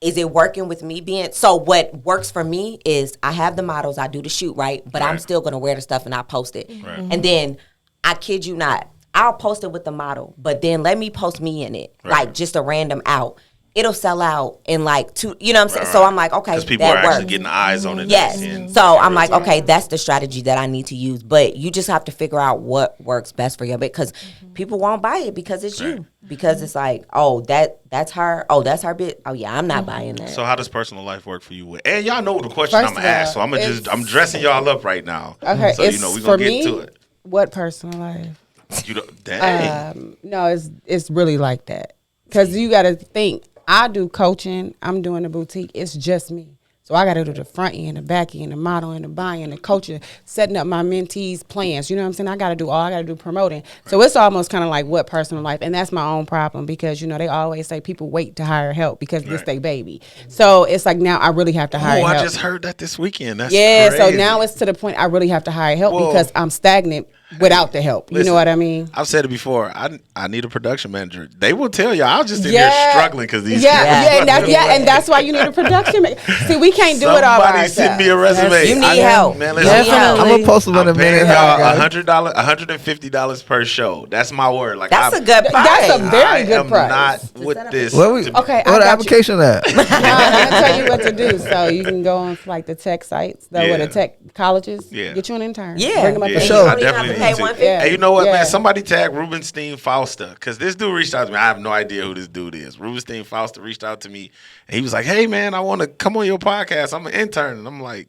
is it working with me being? So what works for me is I have the models, I do the shoot right, but I'm Right. still gonna wear the stuff and I post it, Right. and then I kid you not. I'll post it with the model, but then let me post me in it, Right. like just a random out. It'll sell out in like 2, you know what I'm saying? Right, So right. I'm like, okay, Because people that are works. actually getting eyes on it. Yes. and- So I'm like, okay, that's the strategy that I need to use. But you just have to figure out what works best for you because people won't buy it because it's you. Because it's like, oh, that's her. Oh, that's her bit. Oh yeah, I'm not buying that. So how does personal life work for you? And y'all know the question First I'm of gonna ask. all, So I'm dressing y'all up right now. Okay, So it's we're for gonna get me. to it. What personal life? You don't, dang. No, it's really like that because you got to think. I do coaching. I'm doing the boutique. It's just me. So I got to do the front end, the back end, the modeling, the buying, the coaching, setting up my mentees' plans. You know what I'm saying? I got to do all. I got to do promoting. So it's almost kind of like what personal life, and that's my own problem because they always say people wait to hire help because this Right. they baby. So it's like now I really have to hire Oh, help. I just heard that this weekend. That's Yeah, crazy. so now it's to the point I really have to hire help Whoa. because I'm stagnant without the help. You Listen, know what I mean? I've said it before. I need a production manager. They will tell you. I was just in here struggling because these. And that's why you need a production manager. See, we can't do it all by Somebody ourselves. send me a resume. You need help. Man, You listen, need help. I'm gonna post them in a I'm paying minute. y'all guys. $100, $150 per show. That's my word. Like That's I'm, a good price. That's a very I good am price. not with this. What we? Okay, I What the got you. application at? No, I'm gonna tell you what to do. So you can go on like the tech sites, the Yeah. tech colleges. Yeah. Get you an intern. Yeah. Bring them up Yeah, to sure. the You don't even definitely have to pay need to. $150. Yeah. Hey, you know what, Yeah. man? Somebody tag Rubenstein Fausta because this dude reached out to me. I have no idea who this dude is. Rubenstein Fausta reached out to me and he was like, "Hey, man, I want to come on your podcast. I'm an intern." And I'm like,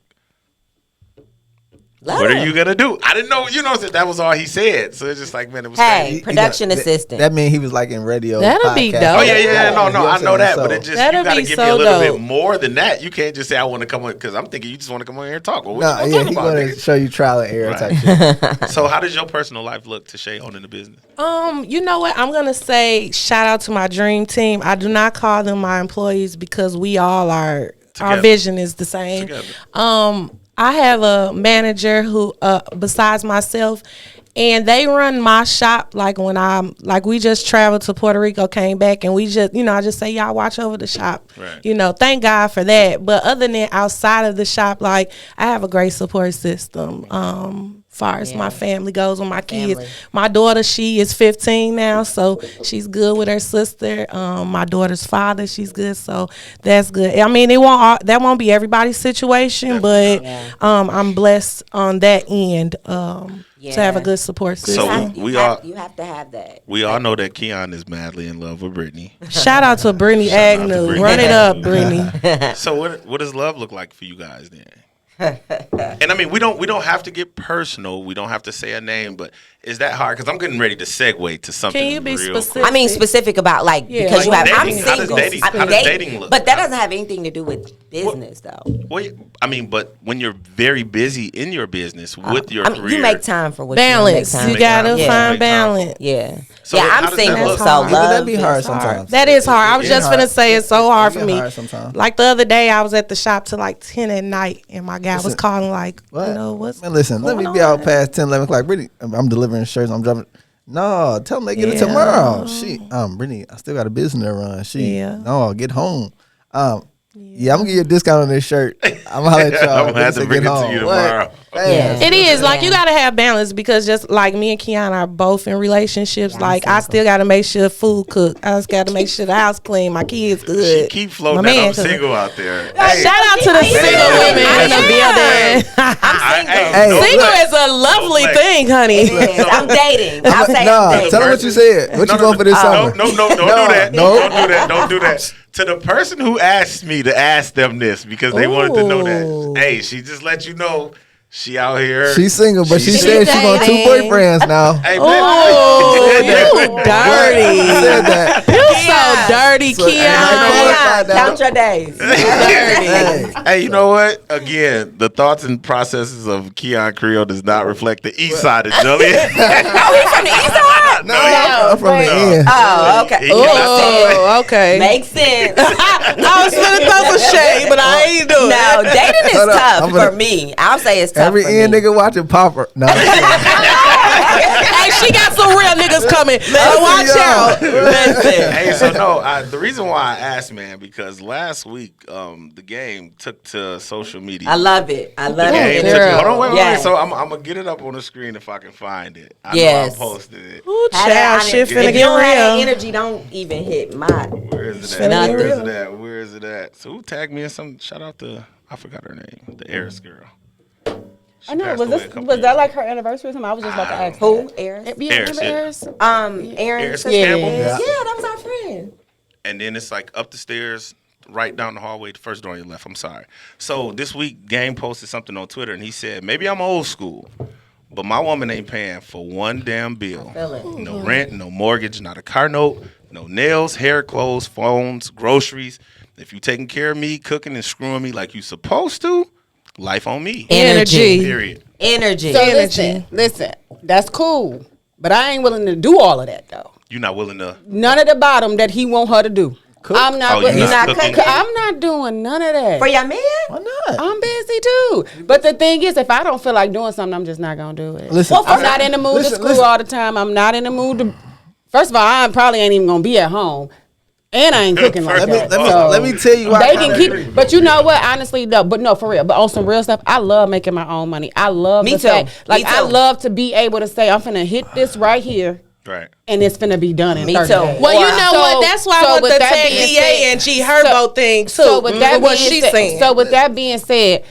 Love "What are him. you gonna do?" I didn't know. That was all he said. So it's just like, man, it was. Hey, crazy. production assistant. That mean he was like in radio. That'd be podcast. dope. Oh yeah, no, You know I what know I'm that, saying? but it So- just That'd you gotta be give me so a little dope. bit more than that. You can't just say I want to come on because I'm thinking you just want to come on here and talk. Well, what No, you yeah, gonna he talk about? gonna nigga? show you trial and error Right. type shit. So how does your personal life look to Shay owning the business? You know what? I'm gonna say shout out to my dream team. I do not call them my employees because we all are. Our Together. vision is the same. Together. I have a manager who, besides myself, and they run my shop. Like when we just traveled to Puerto Rico, came back, and we just, I just say y'all watch over the shop. Right. Thank God for that. But other than outside of the shop, like I have a great support system. Far as my family goes with my kids. Family. My daughter, she is 15 now, so she's good with her sister. My daughter's father, she's good, so that's good. I mean, that won't be everybody's situation, but I'm blessed on that end to have a good support So system. You have to have that. We all know that Keon is madly in love with Brittany. Shout out to Brittany Shout out to Agnew. Brittany. Run it up, Brittany. So what does love look like for you guys then? And I mean, we don't have to get personal. We don't have to say a name, but is that hard? Because I'm getting ready to segue to something. Can you be real specific? quick. I mean, specific about because Like you have. I'm dating. How does single. dating- I'm how does dating look? But that doesn't have anything to do with business, though. Well, I mean, but when you're very busy in your business with your I mean, career, you make time for what balance. you make time You for. gotta Yeah. find Make time. balance. Yeah. So yeah, how I'm does that single, look? so hard. love. That'd be hard is sometimes. That is hard. I was It is just finna hard. say it's so hard It for get me. hard sometimes. Like the other day, I was at the shop till like 10 at night, and my guy was Listen, calling like, What? what's Man, listen, let me going be out on? past 10, 11 o'clock. Brittany, I'm delivering shirts. I'm driving. No, tell them they get it Yeah. tomorrow. Brittany, I still got a business to run. Yeah. No, get home. Yeah, I'm gonna give you a discount on this shirt. I'm gonna holler at y'all. I'm gonna have to Get bring it to home. you What? tomorrow. Damn. It is like you Yeah. gotta have balance because just like me and Kiana are both in relationships. Like I still gotta make sure food cooked. I just gotta make sure the house clean. My kids She good. keep floating My that man I'm cook. single out there. Shout out to the single women in the building. Hey, Single look. is a lovely Look. thing, honey. Yes, I'm dating. I'll say Nah, I'm dating. tell them what you said. What you going for this summer? No, don't do that. Don't do that. To the person who asked me to ask them this because they wanted to know Ooh. that. Hey, she just let you know she out here. She's single, but she She's said she want 2 dating. boyfriends now. Hey, Oh, man. you dirty. She said that. You so dirty, So, Keon. Count your days. Hey, you know what? Again, the thoughts and processes of Keon Creole does not reflect the east side of Joliet. Oh, he's from the east side? No, I'm from the end. Oh, okay. Oh, okay. Makes sense. I was gonna throw some shade, but I ain't doing No, it. dating is Hold up, tough I'm gonna- for me. I'll say it's tough Every for end me. nigga watching Popper. No, Hey, she got some real niggas coming. So watch out. Listen. Hey, so no, the reason why I asked, man, because last week the game took to social media. I love it. I love Game it. took to, hold on, wait. Yes. So I'm gonna get it up on the screen if I can find it. I Yes. know I posted it. Ooh, Have that child, shit energy. finna If you don't have get that real. energy, don't even hit my. Where is it Finna at? get Where is real. it at? Where is it at? So who tagged me in some? Shout out to I forgot her name, the Eris girl. She I know. passed Was away a this couple was years that ago. like her anniversary or something? I was just about to ask. Who? Eris? Yeah, Eris, remember yeah. Eris? Aaron. Eris Sister? Campbell. Yeah, that was our friend. And then it's like up the stairs, right down the hallway, the first door on your left. I'm sorry. So this week, Game posted something on Twitter, and he said, maybe I'm old school, but my woman ain't paying for one damn bill. Feel it. No rent, no mortgage, not a car note, no nails, hair, clothes, phones, groceries. If you taking care of me, cooking and screwing me like you supposed to, life on me. Energy. Period. Energy. So Energy. listen, that's cool, but I ain't willing to do all of that though. You're not willing to. None of the bottom that he want her to do. I'm not. Oh, you're not cooking? cooking? I'm not doing none of that. For your man? why not? I'm busy too. But the thing is, if I don't feel like doing something, I'm just not gonna do it. Listen, I'm not in the mood to school all the time. I'm not in the mood to. First of all, I probably ain't even gonna be at home, and I ain't cooking like that. So Let me tell you why. they can keep. But you know what? Honestly, no. But no, for real. But on some real stuff, I love making my own money. I love Me the too. fact, like Me I too. love to be able to say, I'm finna hit this right here, Right. and it's finna be done in Me 30 too. days. Well, you Wow. know So- what? That's why so I want with the that tag being DA said- and G Herbo thing too. So with that what being she's said, saying. so with that being said,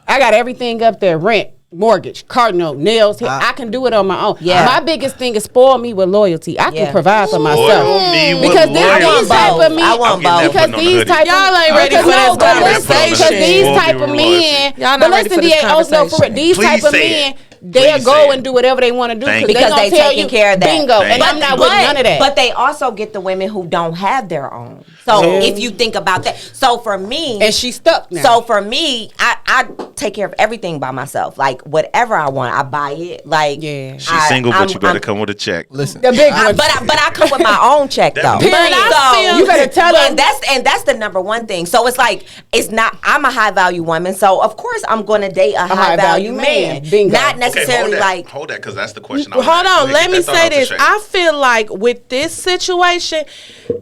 I got everything up there: rent, mortgage, car note, nails. I can do it on my own. Yeah. My biggest thing is spoil me with loyalty. I Yeah. can provide for myself. Spoil me with Because loyalty. these type of men, I want both. because these type Y'all of ain't ready for this because conversation. these Spoil type me of with men, loyalty. Y'all not but ready listen, for this DA, oh, no, for real, conversation. these Please type of say men, it. they'll Please go say and it. do whatever they want to do Thank because you. they Because gonna they tell taking you care of that. bingo, Thank and you. I'm not with none of that. But they also get the women who don't have their own. So if you think about that. So for me. And she's stuck now. So for me, I take care of everything by myself. Like whatever I want, I buy it. Like Yeah. She's single, but you better come with a check. Listen, the big one. But I come with my own check though. Period. But I feel- You better tell them. And that's the number one thing. So it's like it's not. I'm a high value woman, so of course I'm going to date a high value man. Bingo. Not Okay, necessarily like. hold that, because that's the question. Hold on, let me say this. I feel like with this situation,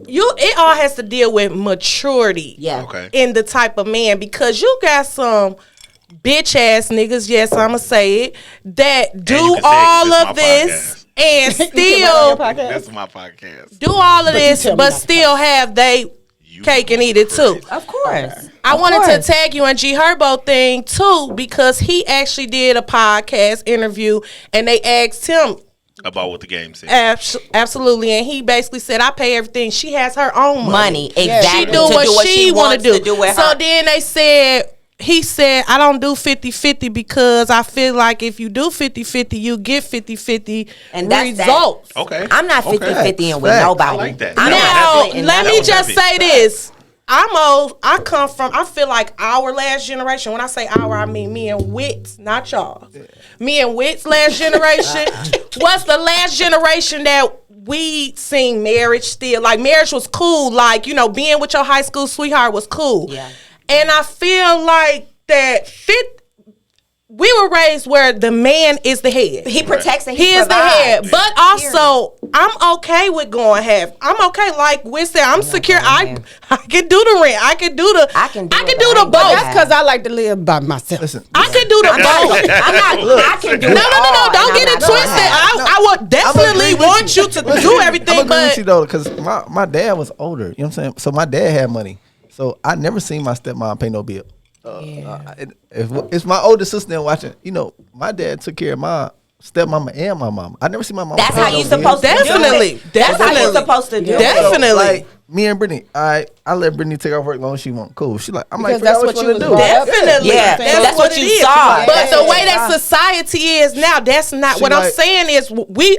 it all has to deal with maturity. Yeah. Okay. In the type of man, because you got some bitch ass niggas, yes, I'ma say it, that you do can say it 'cause all this of my this and Your still podcast? This is my podcast. do all of this, tell me but not to still have they cake and eat it too. Of course. I Of wanted course. to tag you in G Herbo thing too, because he actually did a podcast interview and they asked him About what the game said. absolutely, and he basically said, "I pay everything. She has her own money. Exactly. She To do what she want wants to do." with So her. then they said, he said, "I don't do 50-50 because I feel like if you do 50-50, you get 50-50 And that's that. results." Okay. I'm not 50-50 and with Facts. nobody. I like that. I'm Now, definitely in let that me one. just heavy. say this. I'm old. I come from, I feel like our last generation. When I say our, I mean me and Wits, not y'all. Me and Wits last generation was the last generation that we seen marriage still. Like marriage was cool. Like, you know, being with your high school sweetheart was cool. Yeah. And I feel like that we were raised where the man is the head. He protects and He he is the provides. head, but also I'm okay with going half. I'm okay, like we said, I'm secure. I can do the rent. I can do the. I can do it, do but I the ain't both. gonna That's because I like to live by myself. listen. I can do the I'm both. not. I can do No, it no, no, all, no! Don't and get I'm it not going twisted. half. I would definitely want you to do everything, I'm agree with but you though, because my dad was older. You know what I'm saying? So my dad had money. So I never seen my stepmom pay no bill. If it's my older sister there watching, you know, my dad took care of my stepmama and my mama. I never see my mama. That's pay how no you bill. supposed to do Definitely, it. That's how definitely. you're supposed to do it. Definitely. Like, me and Brittany, I let Brittany take off work as long as she want. Cool. She like, I'm Because like, that's what you was do. brought up. Definitely. Yeah, that's what it you is. saw. But That's the what way you that saw. society is now, that's not She what I'm like- saying. Is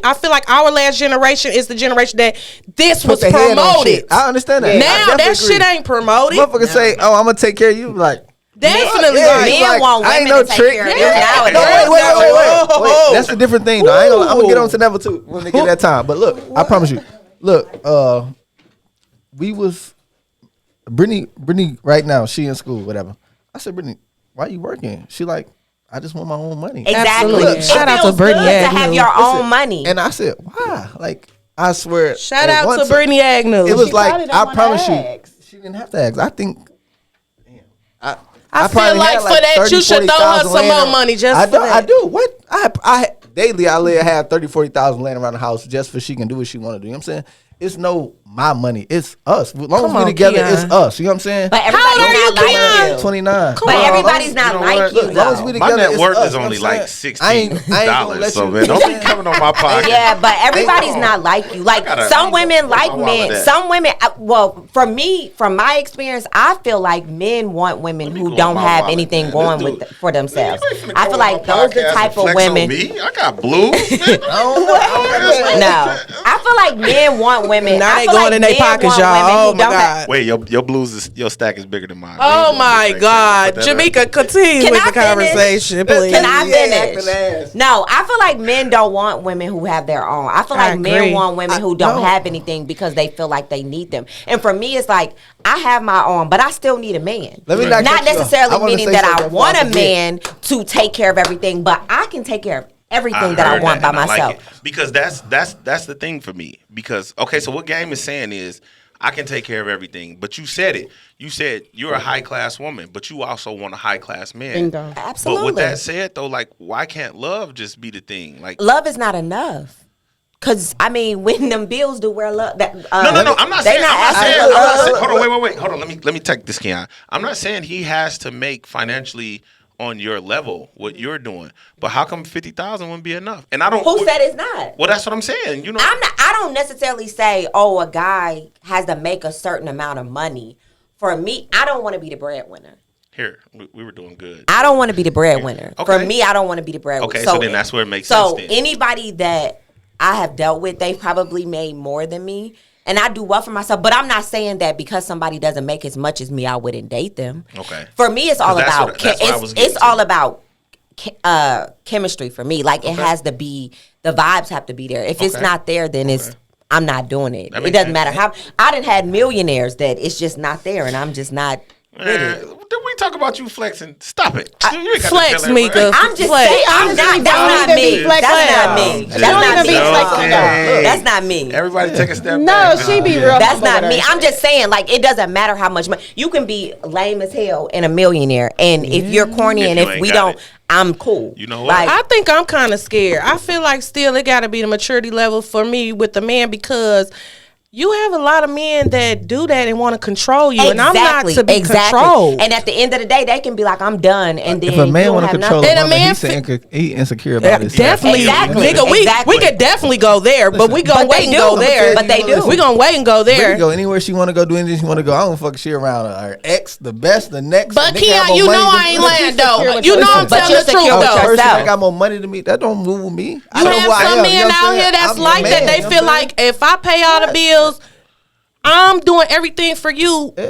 I feel like our last generation is the generation that this was Put the head on promoted. shit. I understand that. I Now definitely that shit agree. ain't promoted. Motherfuckers say, "Oh, I'm gonna take care of you." Like, Definitely. Yeah, like, you Men like, want I ain't women no to take trick. care of Yeah. them nowadays. No, wait. Whoa. That's a different thing, though. I'm gonna get on to level 2 when they get that time. But look, I promise you. Look, we was Brittany right now. She in school, whatever. I said, Brittany, why you working? She like, I just want my own money. Exactly. Absolutely. It Shout out to feels Brittany good to Agnew. have your Listen, own money. And I said, why? Like, I swear. Shout at out one to time- Brittany Agnew. It was She probably like, didn't I wanna promise you, ask. she didn't have to ask. I think, I feel probably like had for that 30, you should throw her 40,000 some laying more around. money just I for do. that. I do. What? I daily I have 30, 40,000 laying around the house just for she can do what she want to do. You know what I'm saying? It's no my money. It's us. As long as Come we on, together, Keon. it's us. You know what I'm saying? But How everybody's old are not you, like Keon? you. 29. But everybody's not You know like what? you, Look, as long as though. we My together, net it's worth us, is you know only what I'm like saying? $16. I ain't gonna let So you- man, don't be coming on my pocket. Yeah, but everybody's on. not like you. Like gotta- some women where's like my wallet men. at? Some women, well, for me, from my experience, I feel like men want women me who go don't on my have wallet, anything man. going This with dude- for themselves. You ain't finna I go feel on like my those the podcast type and of flex on women. me. I got blues. Man. No, I feel like men want women. Now I they feel going like in their men pockets, want y'all. women Oh who my don't have- God. Wait, your blues is your stack is bigger than mine. Oh We my ain't gonna God. put that up. Jamaica, continue Can with I the conversation, please. Can I Yeah, acting finish? ass. No, I feel like men don't want women who have their own. I feel I like men agree. want women who don't no. have anything because they feel like they need them. And for me, it's like I have my own, but I still need a man. Let me not cut you off. I necessarily wanna meaning say that I something want a before I forget. man to take care of everything, but I can take care of everything that I heard want by and I like myself. it. Because that's the thing for me. Because okay, so what Game is saying is I can take care of everything, but you said it. You said you're a high class woman, but you also want a high class man. Bingo. Absolutely. But with that said, though, like, why can't love just be the thing? Like, Love is not enough. Cause I mean, when them bills do wear love, that no. I'm not they saying. not I'm not asking saying. for I'm not love. saying hold on, wait. Hold on. Let me take this, Keon. I'm not saying he has to make financially on your level what you're doing, but how come 50,000 wouldn't be enough? And I don't. Who said it's not? Well, that's what I'm saying. You know, I don't necessarily say, oh, a guy has to make a certain amount of money. For me, I don't want to be the breadwinner. here we were doing good. I don't want to be the breadwinner. Okay. For me, I don't want to be the breadwinner. Okay, so then that's where it makes sense then. Anybody that I have dealt with, they've probably made more than me. And I do well for myself. But I'm not saying that because somebody doesn't make as much as me, I wouldn't date them. Okay. For me, it's all 'Cause that's about what- that's what I was getting it's to. all about chemistry for me. Like it has to be, the vibes have to be there. If it's Okay. not there, then it's I'm not doing it. That It makes doesn't sense. matter how. I done had millionaires that it's just not there, and I'm just not with Man, it. did we talk about you flexing? Stop it. You ain't got to Flex, tell everybody. Mika. I'm just Flex. saying, I'm not. That's not don't me. even be That's flexing. not me. Just That's not be me. flexing. That's not me. Everybody take a step No, back. she be real. That's humble not with me. her I'm shit. just saying, like, it doesn't matter how much money. You can be lame as hell and a millionaire, and if you're corny If and you if ain't we got don't, it. I'm cool. You know what? Like, I think I'm kind of scared. I feel like still it got to be the maturity level for me with the man because you have a lot of men that do that and want to control you, and I'm not to be controlled. And at the end of the day, they can be like, I'm done, and then If a man you want don't to have control nothing. And a a woman, man he insecure about it. Definitely, Exactly. nigga. We Exactly. could definitely go there, but we gonna But wait they and do. go there. But they do. We gonna wait and go There there. you go anywhere she want to go, do anything she want to go. I don't fuck shit around her ex, the best, the next. But The nigga have Keon, more you money know than I ain't me. lying secure though. with You know yourself. I'm But telling you're the truth secure with though. yourself. Person that got more money than me, that don't move me. I You know who I have am, some you know men what I'm out saying? here that's I'm a like man, that. They you know feel what I'm like if I pay all the bills, I'm doing everything for you. Yeah.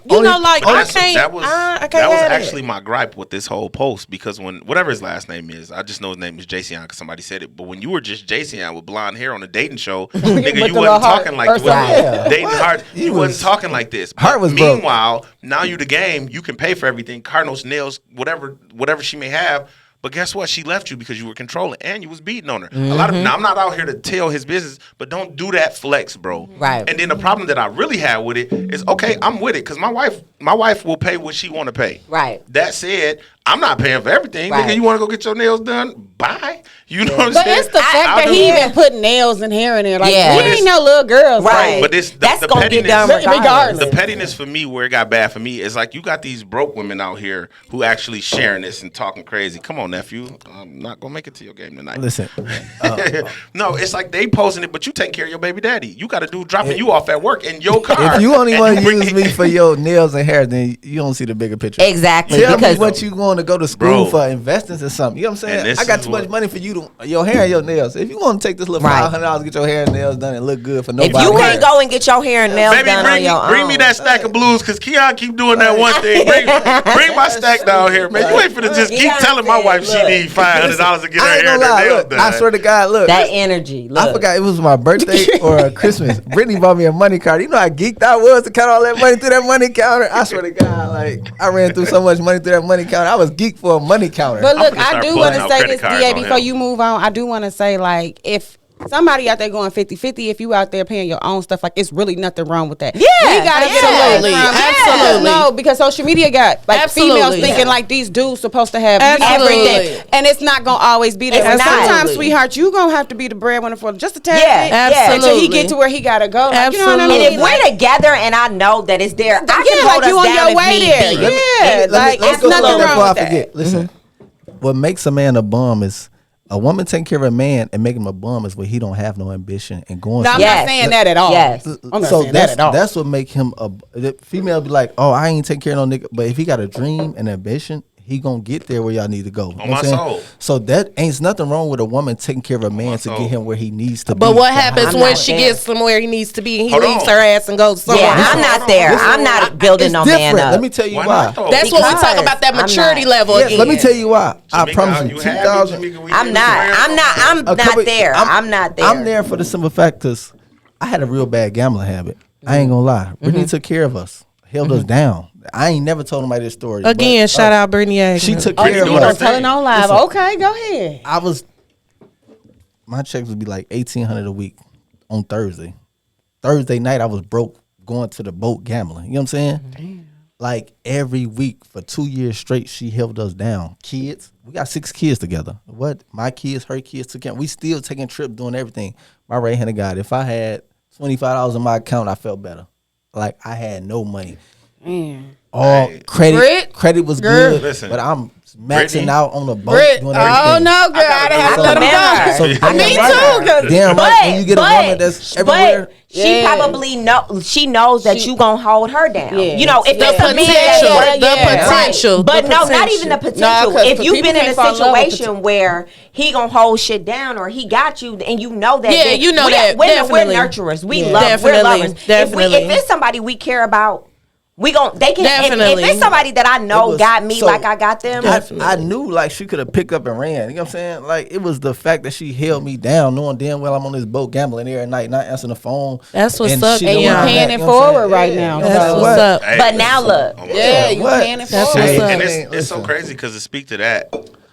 You Only- know, like But I that's- can't. That was, I can't that was have actually it. my gripe with this whole post because when whatever his last name is, I just know his name is Jason because somebody said it. But when you were just Jason with blonde hair on a dating show, nigga, With you the wasn't little heart talking like or this. Wasn't something. Yeah. dating What? heart. He You was- wasn't talking like this. Heart But was broke. meanwhile, now you the game. You can pay for everything. Cardinals, nails, whatever she may have. But guess what? She left you because you were controlling and you was beating on her. A lot of now I'm not out here to tell his business, but don't do that flex, bro. Right. And then the problem that I really have with it is okay, I'm with it because my wife will pay what she want to pay. Right. That said, I'm not paying for everything. Right. Nigga, you want to go get your nails done? Bye. You know what I'm But saying? it's the fact I'll that do he that. even put nails and hair in there. Like, Yeah. we But ain't it's- no little girls. Right. But it's That's the gonna get pettiness. done regardless. The pettiness for me, where it got bad for me, is like you got these broke women out here who actually sharing this and talking crazy. Come on, nephew. I'm not gonna make it to your game tonight. Listen, No, it's like they posting it, but you take care of your baby daddy. You got to do dropping you off at work in your car. if you only and want to bring use me for your nails and hair, then you don't see the bigger picture. Exactly. Tell because me what you going to go to school Bro. for, investing in something. You know what I'm And saying? this I got is too much what- money for you to your hair and your nails. If you want to take this little Right. $500 get your hair and nails done and look good for if nobody, you can't go and get your hair and nails Baby, done on your own, bring me that stack of blues, because Keon keep doing that one thing. Bring my stack down here, man. You ain't finna just keep Keon telling my said, wife she look. need $500 to get her I ain't hair and gonna her lie. nails Look, done. I swear to God, look. that energy. Look. I forgot it was my birthday or Christmas. Brittany bought me a money card. You know how geeked I was to count all that money through that money counter. I swear to God, like I ran through so much money through that money counter. I was geeked for a money counter. But look, finna I start do pulling want to out say credit this, cards DA, on before him. you move on. I do want to say, like, if somebody out there going 50-50, if you out there paying your own stuff, like, it's really nothing wrong with that. Yeah, we gotta get absolutely, away from absolutely. No, because social media got like Absolutely. females thinking like these dudes supposed to have Absolutely. everything, and it's not gonna always be there. It's And not. sometimes, sweetheart, you gonna have to be the breadwinner for just a tad Yeah, bit, yeah. until he Absolutely. get to where he gotta go. Like, you know what I Absolutely. mean? And if we're together and I know that it's there, I can yeah, hold like you us on down your if way need there. be. Yeah, like let's it's go nothing slow wrong before I with that. forget. Listen, what makes a man a bum is a woman taking care of a man and making him a bum is when he don't have no ambition and going. No, I'm somewhere. not Yes. saying that at all. Yes. I'm not So saying that at all. that's what make him a the female be like, oh, I ain't taking care of no nigga. But if he got a dream and ambition, he gonna get there where y'all need to go. You know On what my I'm saying? soul. So that ain't nothing wrong with a woman taking care of a man to soul. get him where he needs to be. But what So happens I'm when not she there. gets somewhere he needs to be and he Hold leaves on. her ass and goes somewhere? Yeah, I'm not there. I'm not building it's no different. man up. Let me tell you Why why. not, though? That's what we talk Because about, that I'm maturity not. level Yes, again. let me tell you why. I Jamaica, promise you, you happy, 2000. Jamaica, we I'm getting not. this I'm not. I'm a couple- not there. I'm not there. I'm there for the simple fact because I had a real bad gambling habit. I ain't gonna lie. Brittany took care of us, held us down. I ain't never told nobody this story. but, Again, shout out Brittany Agnew. She took Oh, care you of doing her don't us. thing. tell it on live. Listen. Okay, go ahead. I was, my checks would be like $1,800 a week on Thursday. Thursday night, I was broke going to the boat gambling. You know what I'm saying? Like every week for 2 years straight, she held us down. Kids, we got 6 kids together. What? My kids, her kids took care. We still taking trips, doing everything. My right hand of God. If I had $25 in my account, I felt better. Like I had no money. All Hey. credit was Girl. good. Listen. But I'm maxing Brittany. out on the boat, Brit, doing everything. oh no, girl, I didn't have to I let him remember. go. So I damn mean, right. too, 'cause- Damn right. When you get a woman that's everywhere. But she Yeah. probably she knows that you gonna hold her down. Yeah. You know, if The it's a man potential, that the Right. potential, But the no, not even the potential. potential. No, 'cause If you've people been in can't a fall in love with situation where he gonna hold shit down or he got you and you know that. Yeah, then you know that, We're definitely. nurturers. We Yeah. love. Definitely, We're lovers. definitely. If it's somebody we care about. They can. Definitely. If it's somebody that I know It was- got me so, like I got them. I knew like she could have picked up and ran. You know what I'm saying? Like it was the fact that she held me down, knowing damn well I'm on this boat gambling every night, not answering the phone. That's what's and up, she and know you where I'm paying at, it you know what I'm forward saying? right now. no That's matter what's what. up. Hey, But now listen, look. on my Yeah, soul. you What? paying it That's forward. what's up. And Listen. it's so crazy because to speak to that,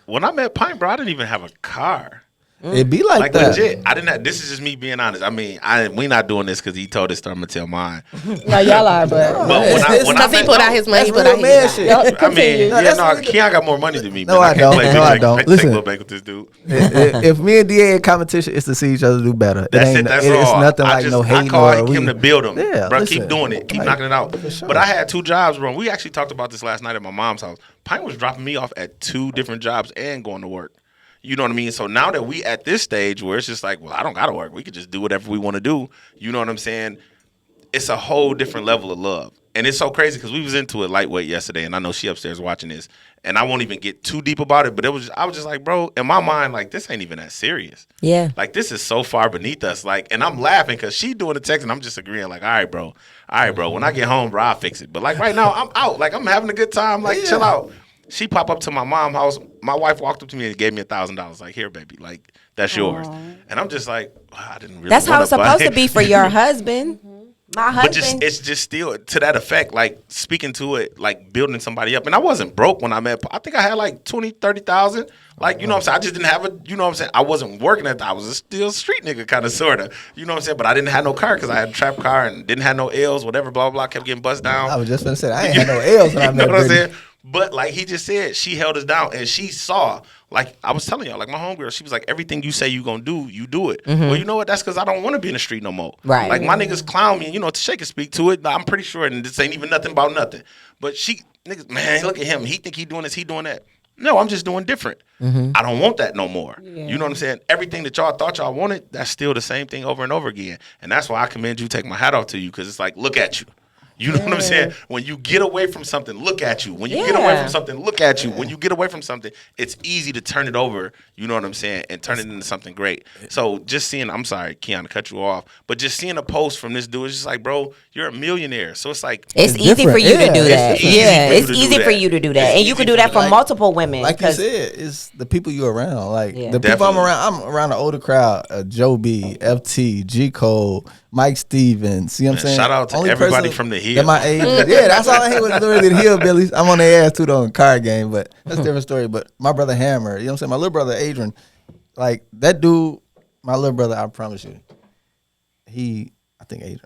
when I met Pine, bro, I didn't even have a car. It be like, Like that. legit, I didn't have. This is just me being honest. I mean, we not doing this because he told us. I'm gonna tell mine. No, y'all are, but But when I Because he met- put out his money, That's he put real out man his shit. Y'all I mean, continue. No, yeah, that's no, what Keon got more money than me. No, man. I can't don't. play No, big I bank- don't. take Listen. little bank with this dude. If me and DA in competition, it's to see each other do better. That's it ain't, it. That's It's all. nothing I like just, no I hate call or him to build him. Yeah, bro, listen. keep doing it. Keep Like, knocking it out. for sure. But I had 2 jobs, bro. We actually talked about this last night at my mom's house. Pine was dropping me off at 2 different jobs and going to work. You know what I mean? So now that we at this stage where it's just like, well, I don't got to work. We could just do whatever we want to do. You know what I'm saying? It's a whole different level of love. And it's so crazy because we was into it lightweight yesterday, and I know she upstairs watching this, and I won't even get too deep about it, but I was just like, bro, in my mind, like, this ain't even that serious. Yeah. Like, this is so far beneath us. Like, and I'm laughing because she doing the text, and I'm just agreeing, like, all right, bro. When I get home, bro, I'll fix it. But, like, right now, I'm out. Like, I'm having a good time. Like, chill out. She pop up to my mom's house. My wife walked up to me and gave me $1,000. Like, here, baby. Like, that's yours. And I'm just like, I didn't really That's how wanna it's supposed buy to it. be for your husband. My But husband. it's just still to that effect, like speaking to it, like building somebody up. And I wasn't broke when I met. I think I had like 20, 30,000. Like, you know what I'm saying? I just didn't have you know what I'm saying? I wasn't working at I was a still street nigga kind of, sort of. You know what I'm saying? But I didn't have no car because I had a trap car and didn't have no L's, whatever, blah, blah, blah. Kept getting bust down. I was just gonna say I ain't had no L's when I You know met what I'm Brittany. saying? But like he just said, she held us down and she saw, like I was telling y'all, like my homegirl, she was like, everything you say you gonna do, you do it. Well, you know what? That's because I don't want to be in the street no more. Right. Like my niggas clown me, Tasha can speak to it. I'm pretty sure, and this ain't even nothing about nothing. But niggas, man, look at him. He think he doing this, he doing that. No, I'm just doing different. I don't want that no more. Yeah. You know what I'm saying? Everything that y'all thought y'all wanted, that's still the same thing over and over again. And that's why I commend you, take my hat off to you, because it's like, look at you. You know what I'm saying? When you get away from something, look at you. When you get away from something, look at you. When you get away from something, it's easy to turn it over, you know what I'm saying, and turn it into something great. So just seeing, I'm sorry, Keon, to cut you off, but just seeing a post from this dude, it's just like, bro, you're a millionaire. So it's like... It's easy for you to do that. It's easy for you to do that. And you can do that for multiple women. Like you said, it's the people you're around. Like the people Definitely. I'm around the older crowd, Joe B, FT, G Cole, Mike Stevens. See what I'm saying? Shout out to everybody from the hill. At my age. Yeah, that's all I hate with literally the hillbillies. I'm on their ass too though in card game, but that's a different story. But my brother Hammer, you know what I'm saying? My little brother Adrian, like that dude, my little brother, I promise you, I think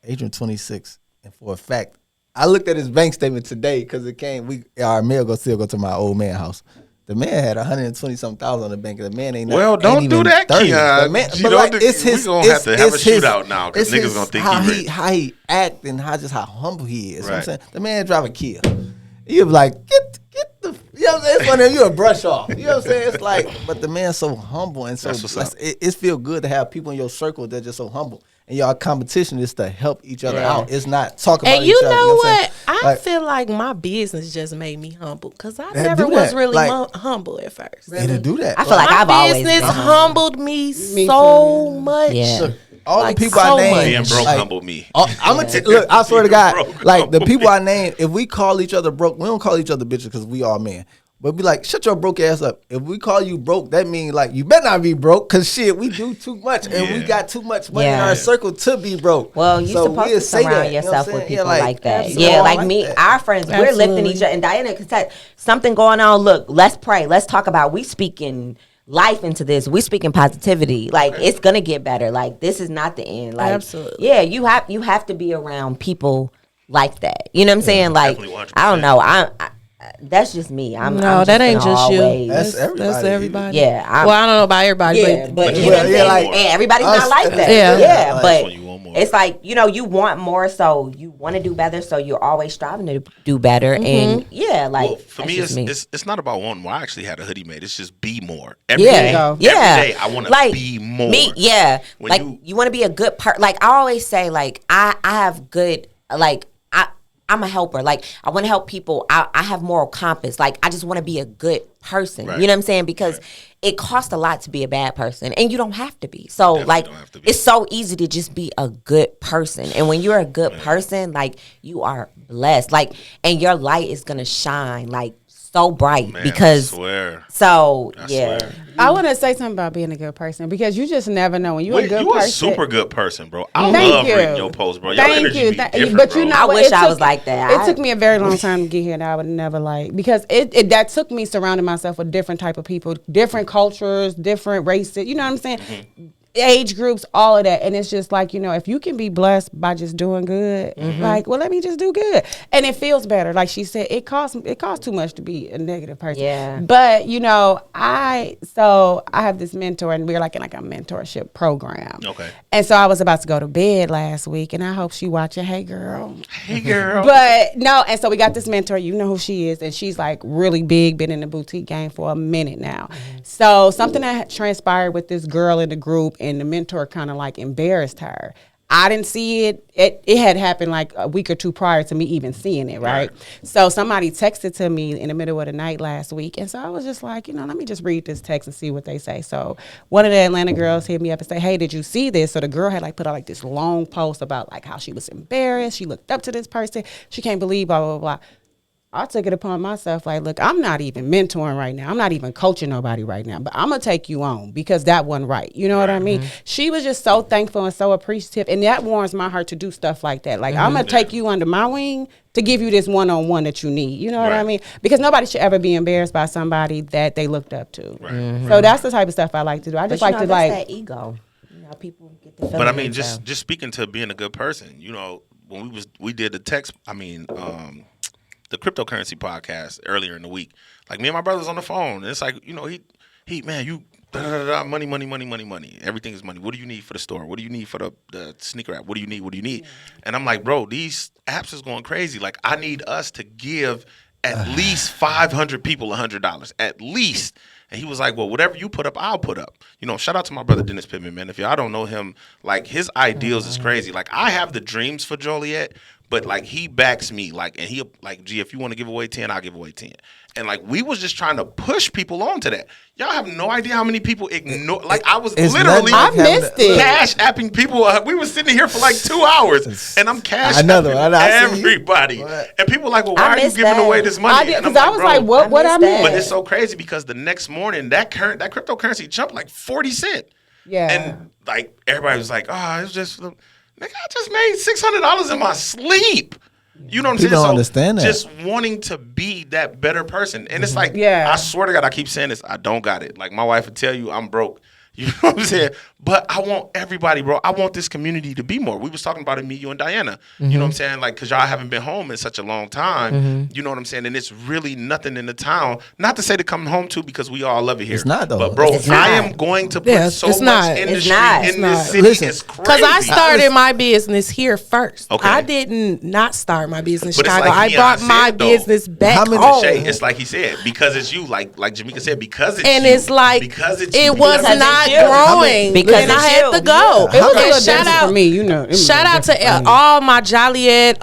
Adrian 26, and for a fact, I looked at his bank statement today because it came. Our mail still go to my old man house. The man had 120-something thousand on the bank. The man ain't. Well, don't do that, 30. Keon. Man, You but know, like, it's his. we gonna have to have a shootout now because it's niggas gonna think how he rich. how he act and how humble he is. You know what I'm Right. saying? The man drive a Kia. You be like, get the. You know what I'm saying? It's funny. You a brush off. You know what I'm saying? It's like, but the man's so humble and so That's what's blessed. up. It feel good to have people in your circle that just so humble. And y'all competition is to help each other out. It's not talk about And each you other. know what I'm what? saying? I feel like my business just made me humble because I They never do was that. really Like- humble at first. It'll do that. I feel like My I've always business been humbled me Me so too. much. Yeah. Look, all Like, the people so I named, Being broke like, humbled me. I'm gonna look. I swear to God, Broke like the humble people me. I name, if we call each other broke, we don't call each other bitches because we all men. But be like, shut your broke ass up. If we call you broke, that means like you better not be broke because shit, we do too much and we Yeah. got too much money in Yeah. our circle to be broke. Well, you're So supposed we'll to say surround that, you know yourself what I'm with saying? people like that. absolutely. Yeah, I like me, that. our friends, we're lifting Absolutely. each other. And Diana can tell something going on. Look, let's pray. Let's talk about. We speaking life into this. We speaking positivity. Like it's gonna get better. Like this is not the end. Like Absolutely. yeah, you have to be around people like that. You know what I'm saying? Like definitely 100%. I don't know. I that's just me. I'm No, I'm that just ain't gonna just you. always- That's everybody. That's everybody. Yeah, well, I don't know about everybody, Yeah, but but you you know what want I'm saying? more. Like, and everybody's Us- not like that. Yeah. Yeah, Like, but when you want more. it's like, you want more, so you want to do better, so you're always striving to do better. And yeah, like Well, for that's me, just it's not about wanting more. I actually had a hoodie made. It's just be more. Every yeah, day, go. yeah. Every day, I want to like, be more. Me, yeah. When like you- you want to be a good part. Like I always say, like I have good, like I'm a helper. Like I want to help people. I have moral compass. Like I just want to be a good person. Right. You know what I'm saying? Because it costs a lot to be a bad person, and you don't have to be. So Definitely like don't have to be. it's so easy to just be a good person. And when you're a good person, like you are blessed. Like and your light is gonna shine like so bright Man, because I swear. so I yeah. swear. I want to say something about being a good person because you just never know when you're Wait, a good you a person. super good person, bro. I Thank love you. reading your posts, bro. Your Thank energy you. be Thank- different, but bro. you know, I what? wish It I took- was like that. It took me a very long time to get here, and I would never like because it that took me surrounding myself with different type of people, different cultures, different races. You know what I'm saying? Mm-hmm. Age groups, all of that, and it's just like if you can be blessed by just doing good, like well, let me just do good, and it feels better. Like she said, it costs too much to be a negative person. Yeah. But I have this mentor, and we're like in like a mentorship program. Okay. And so I was about to go to bed last week, and I hope she watching. Hey, girl. Hey, girl. But no, and so we got this mentor, you know who she is, and she's like really big, been in the boutique game for a minute now. So something that had transpired with this girl in the group, and the mentor kind of like embarrassed her. I didn't see it. It had happened like a week or two prior to me even seeing it, right? So somebody texted to me in the middle of the night last week, and so I was just like, let me just read this text and see what they say. So one of the Atlanta girls hit me up and say, hey, did you see this? So the girl had like put out like this long post about like how she was embarrassed. She looked up to this person. She can't believe blah, blah, blah. I took it upon myself, like, look, I'm not even mentoring right now. I'm not even coaching nobody right now, but I'm going to take you on because that wasn't right. You know what I mean? She was just so thankful and so appreciative, and that warms my heart to do stuff like that. Like, I'm going to take you under my wing to give you this one-on-one that you need. You know what I Right. mean? Because nobody should ever be embarrassed by somebody that they looked up to. Right. So that's the type of stuff I like to do. I But just like to, that's like, that ego. People get the But I mean, just speaking to being a good person, when we did the text, the cryptocurrency podcast earlier in the week. Like me and my brother's on the phone, and it's like, you know, he man, you money. Everything is money. What do you need for the store? What do you need for the sneaker app? What do you need? Yeah. And I'm like, bro, these apps is going crazy. Like, I need us to give at least 500 people $100, at least. And he was like, well, whatever you put up, I'll put up. You know, shout out to my brother Dennis Pittman, man. If y'all don't know him, like, his ideals is crazy. Like, I have the dreams for Joliet, but, like, he backs me. Like, and he, like, gee, if you want to give away 10, I'll give away 10. And, like, we was just trying to push people onto that. Y'all have no idea how many people ignore. Like, I was literally I missed it. cash apping people. We were sitting here for like 2 hours, and I'm cash Another one. everybody. And people were like, well, why are you giving away this money? Because I was like, what I missed? But it's so crazy because the next morning, that cryptocurrency jumped like 40 cents. Yeah. And, like, everybody was like, oh, it's just, nigga, I just made $600 in my sleep. You know what I'm saying? People don't So understand that. just wanting to be that better person. And it's like, Yeah. I swear to God, I keep saying this. I don't got it. Like, my wife would tell you I'm broke. You know what I'm saying? But I want everybody, bro. I want this community to be more. We was talking about it, me, you, and Diana. You know what I'm saying? Like, because y'all haven't been home in such a long time. You know what I'm saying? And it's really nothing in the town. Not to say to come home to, because we all love it here. It's not, though. But, bro, It's I not. am going to put Yes, so it's much not. industry not. in It's this not. city. Listen, It's crazy. Because I started my business here first. Okay. I didn't not start my business in But it's Chicago. like I brought Beyonce my said, though. business back How many- home. Shay, it's like he said, because it's you, like Jamaica said, because it's And you. it's like, because it's it you. was Because not it's you. growing. Because and I it's had you. to go. It was a And little shout different out for me, you know. It was a Shout little out to different for me. all my Joliet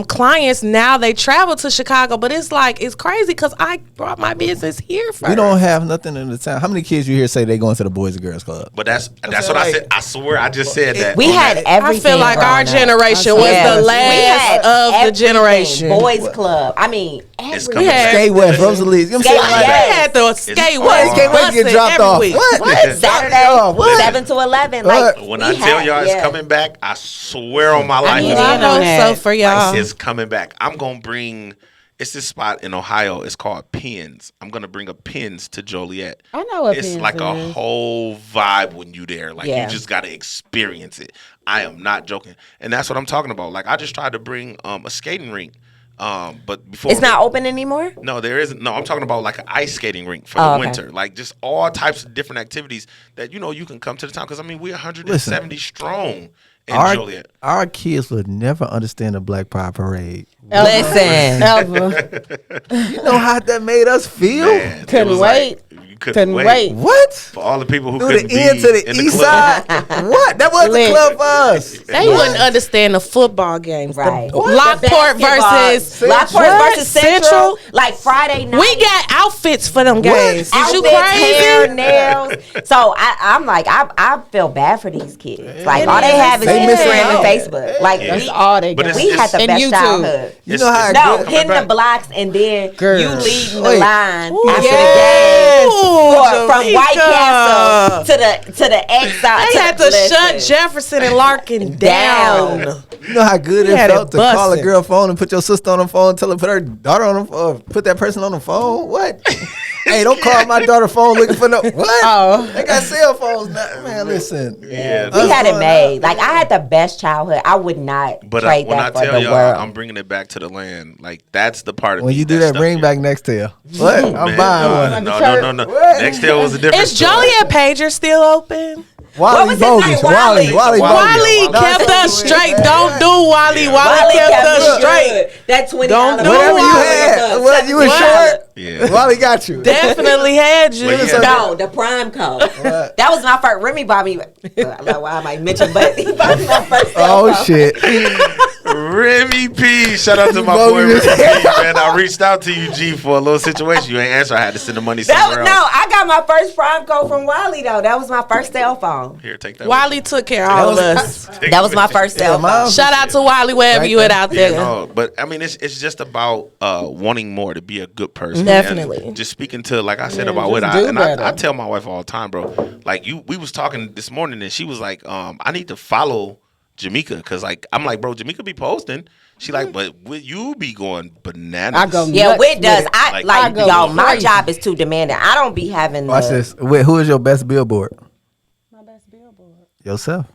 clients. Now they travel to Chicago, but it's like, it's crazy because I brought my business here first. We don't have nothing in the town. How many kids you hear say they going to the Boys and Girls Club? But that's what I said. I swear, I just said that. We on had that. everything. I feel like our growing up. generation was Yeah. the We last had of the everything. generation. Boys Club. I mean, It's everything. coming back. Skate West, Rosalie. You know what I'm saying? Skate Like, West. We had the skate all west. right. Skate West get busing dropped every off. week. What? Saturday, What? 7 to 11. What? Like, When we I tell had- y'all it's yeah. coming back, I swear on my life, need it's to I know know that. so for y'all. It's coming back. I'm gonna bring. It's this spot in Ohio. It's called Pins. I'm gonna bring a Pins to Joliet. I know what It's Pins like a is. whole vibe when you there. Like Yeah. you just gotta experience it. I am not joking, and that's what I'm talking about. Like I just tried to bring a skating rink, but before It's not open anymore? No, there isn't. No, I'm talking about like an ice skating rink for Oh, the okay. winter. Like just all types of different activities that you can come to the town. Because I mean, we're 170 strong in Joliet. Our kids would never understand the Black Pride Parade. Listen. Ever. You know how that made us feel? Man, it Couldn't was wait. you couldn't Couldn't wait. wait. What? For all the people who Through couldn't the be end to the in the east club. side? What? That wasn't the Lit. club for us. They wouldn't understand the football games. Right. The Lockport versus Lockport What? versus Central. Like Friday night. We got outfits for them games. Is you Outfits, hair, crazy? nails. So I'm like, I feel bad for these kids. Like It all they is. have is They missing Instagram and out. Facebook. Like Yeah. That's all they But got. it's- we had the And best YouTube. childhood. You know how No, good- hitting the blocks and then Girl. you leading Wait. the line Ooh, after yes. the game. From White Jamaica. Castle to the X side. They had to shut Jefferson and Larkin down. You know how good We it had felt it to call a bussin'. girl phone and put your sister on the phone, tell her put her daughter on the phone, put that person on the phone? What? Hey, don't call my daughter phone looking for no what? Oh. They got cell phones now. Man, listen. Yeah. We had it made. Like I had the best childhood. I would not But trade when I that for tell the y'all, world. I'm bringing it back to the land. Like that's the part of When me you do that, stuck bring here. back Nextel. What? I'm Man, buying one. no. What? Nextel was a different Is story. Joliet Pager still open? Wally was his bogus. name? Wally. Wally. Wally No, kept that's us what straight. we- Don't do Wally. Yeah. Wally kept us me straight. good. That $20 Don't do Whatever you Wally. had. What, you was What? short? Yeah. Wally got you. Definitely had you. Well, yeah. No, the prime code. That was my first. Remy bought me. I don't know why I might mention, but he bought me my first. cell Oh phone. shit. Remy P. Shout out to my Bogus. boy Remy P. Man, I reached out to you, G, for a little situation. You ain't answer. I had to send the money That somewhere was, else. no, I got my first prime code from Wiley though. That was my first cell phone. Here, take that. Wally took care of all of us. That was my first cell phone. mine- Shout out to Wally wherever Right you at there. out Yeah, there. no, but I mean, it's just about wanting more to be a good person. Definitely. And just speaking to, like I said, Yeah, about what just I do and better. I tell my wife all the time, bro. Like we was talking this morning, and she was like, I need to follow Jamaica because, like, I'm like, bro, Jamaica be posting. She like, but you be going bananas. I go Yeah, nuts Whit with does. it. I Like, like I go y'all. My crazy. job is too demanding. I don't be having. Watch the, this. Wait, who is your best billboard? My best billboard. Yourself.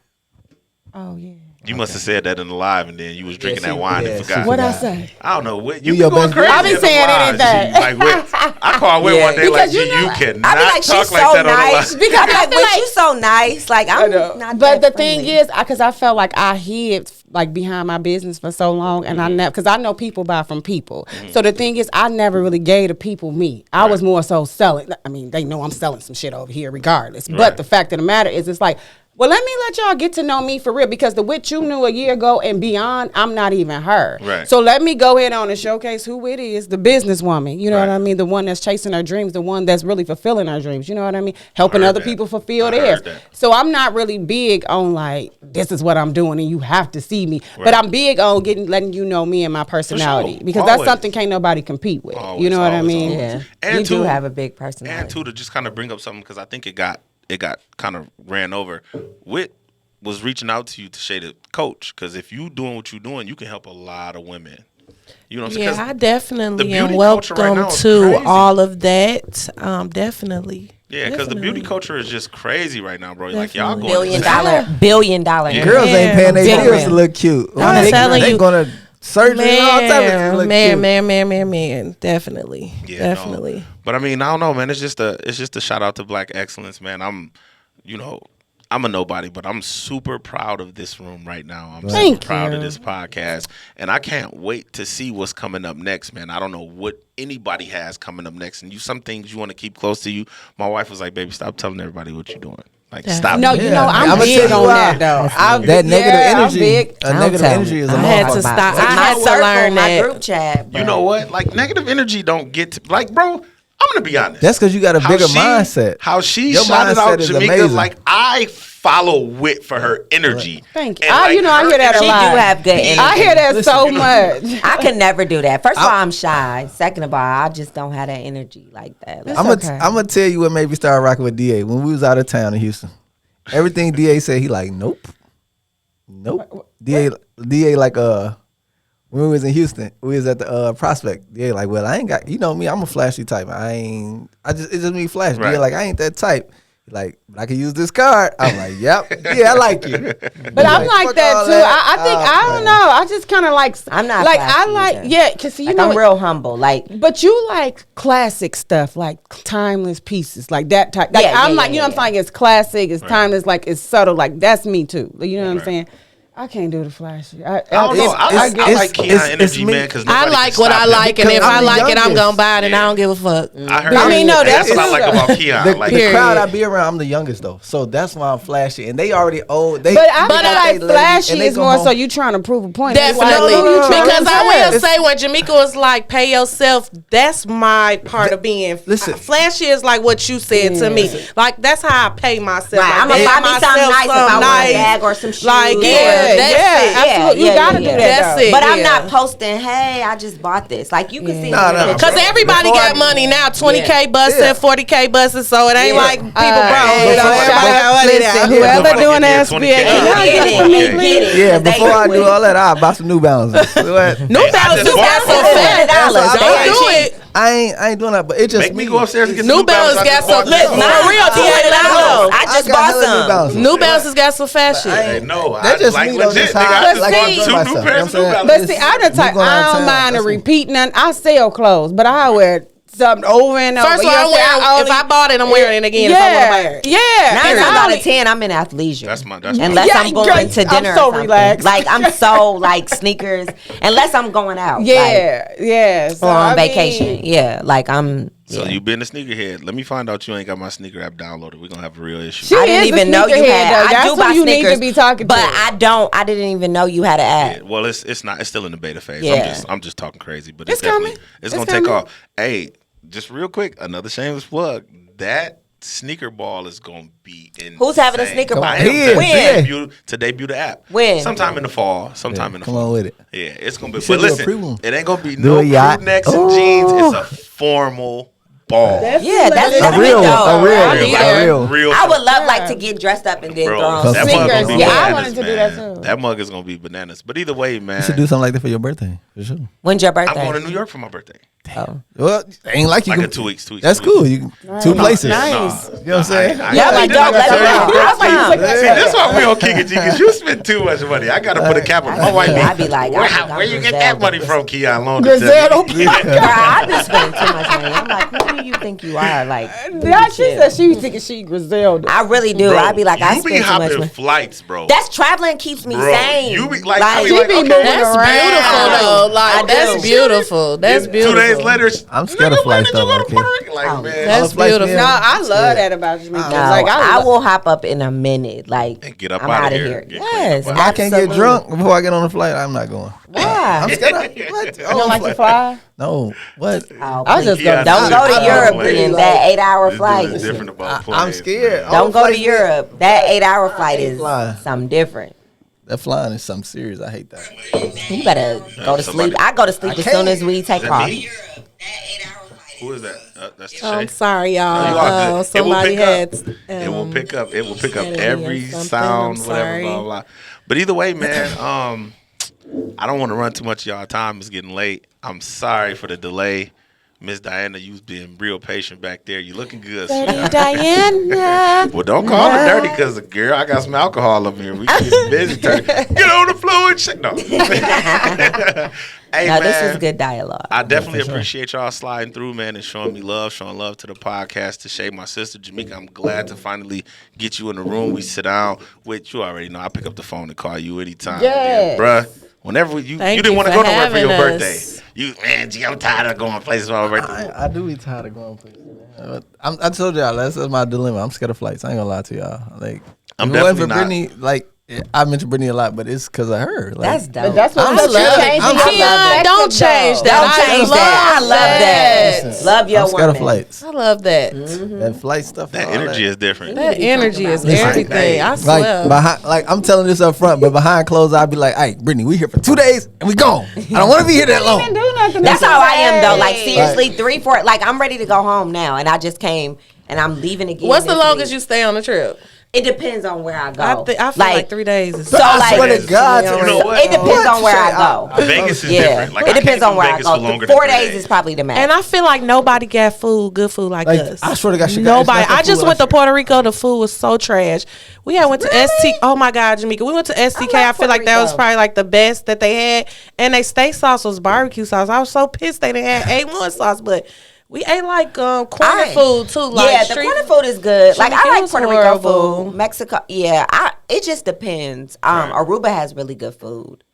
Oh yeah. You must have said that in the live, and then you was drinking that wine and forgot. What I say? I don't know. What, You you your be going best crazy. I be in the saying live, anything. G. Like, I called Whit one day Because like, you G, know, you cannot I be like, talk she's like so that on nice. the live. Because I be like, I feel when you so nice, like I'm not. But the that thing friendly. is, because I felt like I hid like behind my business for so long, and I never, because I know people buy from people. So the thing is, I never really gave the people me. I was more so selling. I mean, they know I'm selling some shit over here regardless. Right. But the fact of the matter is, it's like, well, let me let y'all get to know me for real, because the wit you knew a year ago and beyond, I'm not even her. Right. So let me go ahead on and showcase who it is, the businesswoman. You know Right. what I mean? The one that's chasing her dreams, the one that's really fulfilling her dreams. You know what I mean? Helping heard other that. people fulfill I theirs. heard that. So I'm not really big on like, this is what I'm doing and you have to see me. Right. But I'm big on letting you know me and my personality. sure. Because that's Always. something can't nobody compete with. Always, you know what I always, mean? always. Yeah, And you do to- have a big personality. And two, to just kind of bring up something, because I think it got kind of ran over. Whit was reaching out to you to shade a coach, because if you doing what you're doing, you can help a lot of women. You know what I'm saying? Yeah, 'Cause I the definitely beauty am culture right welcome now is to crazy. all of that. Definitely. Yeah, because the beauty Definitely. culture is just crazy right now, bro. Like y'all Definitely. going Billion dollar. Yeah. Girls ain't paying their Yeah. bills to look cute. I'm they, telling they you. gonna surgery and all types of to look cute. Man. Definitely. Yeah, Definitely. No. But I mean, I don't know, man. It's just a shout out to Black excellence, man. I'm a nobody, but I'm super proud of this room right now. I'm super proud of this podcast, and I can't wait to see what's coming up next, man. I don't know what anybody has coming up next, and some things you want to keep close to you. My wife was like, "Baby, stop telling everybody what you're doing. Like, stop." No, it. you know, I'm I'ma big tell you on why. that though. That negative I'm energy, big. a negative energy is a I had to motherfucker. stop. In I my had to circle, learn my that. group chat. You know what? Like, negative energy don't get to, like, bro. I'm gonna be honest. That's because you got a bigger mindset. How she Your shouted mindset out is Jamaica, amazing. like I follow Whit for her energy. Thank you. And, I hear that a She lot. do have good energy. I hear that Listen, so you know- much. I could never do that. First of all, I'm shy. Second of all, I just don't have that energy like that. Like, I'm okay. gonna tell you what made me start rocking with DA when we was out of town in Houston. Everything DA said, he like, nope. DA like when we was in Houston, we was at the Prospect. DA like, well, I ain't got, you know me, I'm a flashy type. It's just me flash. Right. DA like, I ain't that type. He like, but I can use this card. I'm like, yep, yeah, I like you. But I'm like fuck that all too. that. I think Oh, I don't man. know. I just kind of like. I'm not like I flashy like either. because you like, know I'm real humble. Like, But you like classic stuff, like timeless pieces, like that type. Like Yeah, I'm yeah, like, yeah, you know what I'm yeah. saying? It's classic, it's timeless, like it's subtle, like that's me too. You know what I'm Right. saying? I can't do the flashy. I don't know. I like it's- Keon it's energy, me. man, because I like what I like, and if I'm I the like it, I'm youngest. gonna buy it, and I Yeah. don't give a fuck. I heard. I mean, no, and that's what I that's like true. about Keon. The, Like, the Period. crowd I be around, I'm the youngest though, so that's why I'm flashy, and they already old. They, But I they feel got like they lady, flashy and they is go more home. so you trying to prove a point. It's like, Definitely, who you trying to because I will impress? say when Jamaica was like, "Pay yourself," that's my part of being Listen. flashy. Is like what you said to me. Like that's how I pay myself. right, Like, I'm gonna buy me something nice if I want a bag or some shoes. Like, or- yeah, that's it. absolutely. You gotta do that. That's though. it. But I'm yeah. not posting, hey, I just bought this. Like, you can see No, the no. picture. Cause everybody Before got I- money now, 20K busing, Yeah. 40K busing, so it ain't Yeah. like people broke. Hey, You know, before- everybody got money Listen, now. whoever Nobody doing get that their SBA, 20K. can y'all Get get it, it for me, get please? it. Yeah, They before I do do it. all that, I'll buy some New Balances. What? New Hey, I Balance, just New bought Balance so some. fat. $100. Don't They do ain't it. I ain't doing that, but it just make me go upstairs and get New some Balance I got just some. bought Listen, this. for real, $200. I just got bought hella New some. Balances. New Balance got some fat shit. Hey, no, That I just like me though, legit. just Nigga, how I I just like bought to enjoy two new myself. pairs You of know New what I'm Balance. But see, I'm the Me type, going out I of don't town, mind to that's me. repeat nothing. I sell clothes, but I wear something over and over. First of You all, know what I'm saying? if I bought it, I'm wearing it again if I want to wear it. Yeah. 9 And times I out only- of 10, I'm in athleisure. That's my. Unless Yeah, I'm going girl, to I'm dinner so or something. relaxed. Like, I'm so, like, sneakers. Unless I'm going out. Yeah, yeah. So, Like, or on I vacation. mean, Yeah. Like, I'm. So yeah. you been a sneakerhead. Let me find out you ain't got my sneaker app downloaded. We're gonna have a real issue. She I didn't is a even know you sneakerhead, had. though. I That's do who buy you need sneakers, to be talking but to. I didn't even know you had an app. Yeah, well, it's not. It's still in the beta phase. Yeah. I'm just talking crazy, but It's definitely coming. it's It's gonna take coming. off. Hey, just real quick, another shameless plug. That sneaker ball is gonna be insane. Who's having a sneaker ball? I am He is, to debut the app. When? Sometime in the fall. Sometime in the Come fall. on with it. Yeah, it's gonna be. should But do a listen, pre-one. it ain't gonna be Do no a yacht. crew necks and jeans. It's a formal ball. Yeah, that's A real one. Real. I would love like to get dressed up and then throw on that Singers. mug gonna be Yeah, I bananas, wanted to do man. that too. That mug is gonna be bananas. But either way, man, You should do something like that for your birthday, for sure. When's your I'm birthday? going to New York for my birthday. Oh. Well, ain't like you. Like can, in 2 weeks. 2 weeks. That's 2 weeks. cool. You two places. Nice. You know what I'm saying? Yeah, like don't let them know. I'll come. See, that's why we don't kick it, G, because you spend too much money. I got to put a cap on my wife. I'd be like, Where you get that money from, Keon? Long Griselda. I be spending too much money. I'm like, who do you think you are? Like, That she said she was thinking she Griselda. I really do. I'd be like, I you be spend too much hopping money. flights, bro. That's traveling keeps me Bro, sane. you be like, Like, I be like, be okay, moving That's around. beautiful though. Like I that's do. beautiful. That's then beautiful. 2 days later, I'm scared of nigga, when flights did you though, go to low-key. Puerto Rico? Like, Oh. man, That's flights, beautiful. No, man. I love that about you. No, Like I will hop up in a minute. Like, And get up I'm outta outta here. Get Yes, cleaned If I can't get absolutely. drunk before I get on the flight, I'm not going. Why? I'm scared of what? You don't like to fly? No, what? Oh, I was please. just Yeah, gonna Don't go to I Europe love in planes. that 8-hour This flight. dude is different about I'm planes, scared. man. Don't go to flights, Europe. That 8-hour flight is fly. something different. That flying is something serious. I hate that. You better go to somebody- sleep. I go to sleep as soon as we take Is that off. me? Who is that? That's I'm Tashay. sorry, No, you y'all. are good. Somebody had. It will pick up. It will pick up Kennedy or every something. sound, I'm whatever, sorry. blah, blah blah. But either way, man, I don't want to run too much of y'all time. It's getting late. I'm sorry for the delay. Miss Diana, you was being real patient back there. You looking good, sweetheart. Diana. Well, don't call her dirty because, girl, I got some alcohol up here. We get busy. Get on the floor and shit. No. Hey, No, man. this was good dialogue. I definitely appreciate y'all sliding through, man, and showing me love, showing love to the podcast, to Shay, my sister, Jamaica. I'm glad to finally get you in the room. We sit down with you already know. I pick up the phone and call you anytime. Yes. Bruh. Whenever you Thank didn't you want to for go nowhere for your having birthday. us. You, man, gee, I'm tired of going places for my birthday. I do be tired of going places. I told y'all that's my dilemma. I'm scared of flights. I ain't gonna lie to y'all. Like, I'm if it wasn't definitely for not. Brittany, like I mentioned Brittany a lot, but it's because of her. Like, That's dope. That's what I'm I'm scared. changing. I'm your scared. Keon, don't perspective, change though. that. Don't change that. I love that. Listen, Love your I'm scared of woman. flights. I love that. That flight stuff. That and all energy is different. That energy is Listen, everything. I Like swear. behind, like I'm telling this up front, but behind closed, I'd be like, "Hey, Brittany, we here for 2 days and we gone. I don't want to be here that long." Didn't do nothing. That's how I am though. Like Hey. seriously, 3-4. Like I'm ready to go home now, and I just came and I'm leaving again. What's the next longest week. you stay on the trip? It depends on where I go. I feel like 3 days is So I like, swear to God, You know what? it depends on where I go. Vegas is Yeah, different. Like, it depends on where I Vegas for go. longer 4 than 3 days is probably the max. And I feel like nobody got good food like Like, us. I swear to God, she got- nobody. it's not I the just food went I to Puerto Rico. The food was so trash. We had went to ST. Oh my God, Jamaica. We went to STK. I, love feel like Puerto that was Rico. probably like the best that they had. And they steak sauce was barbecue sauce. I was so pissed they didn't have A1 sauce, but we ate like corner food too. Like yeah, the street corner food is good. Like Jamaica I like was Puerto horrible. Rico food, Mexico. Yeah, it just depends. Aruba has really good food.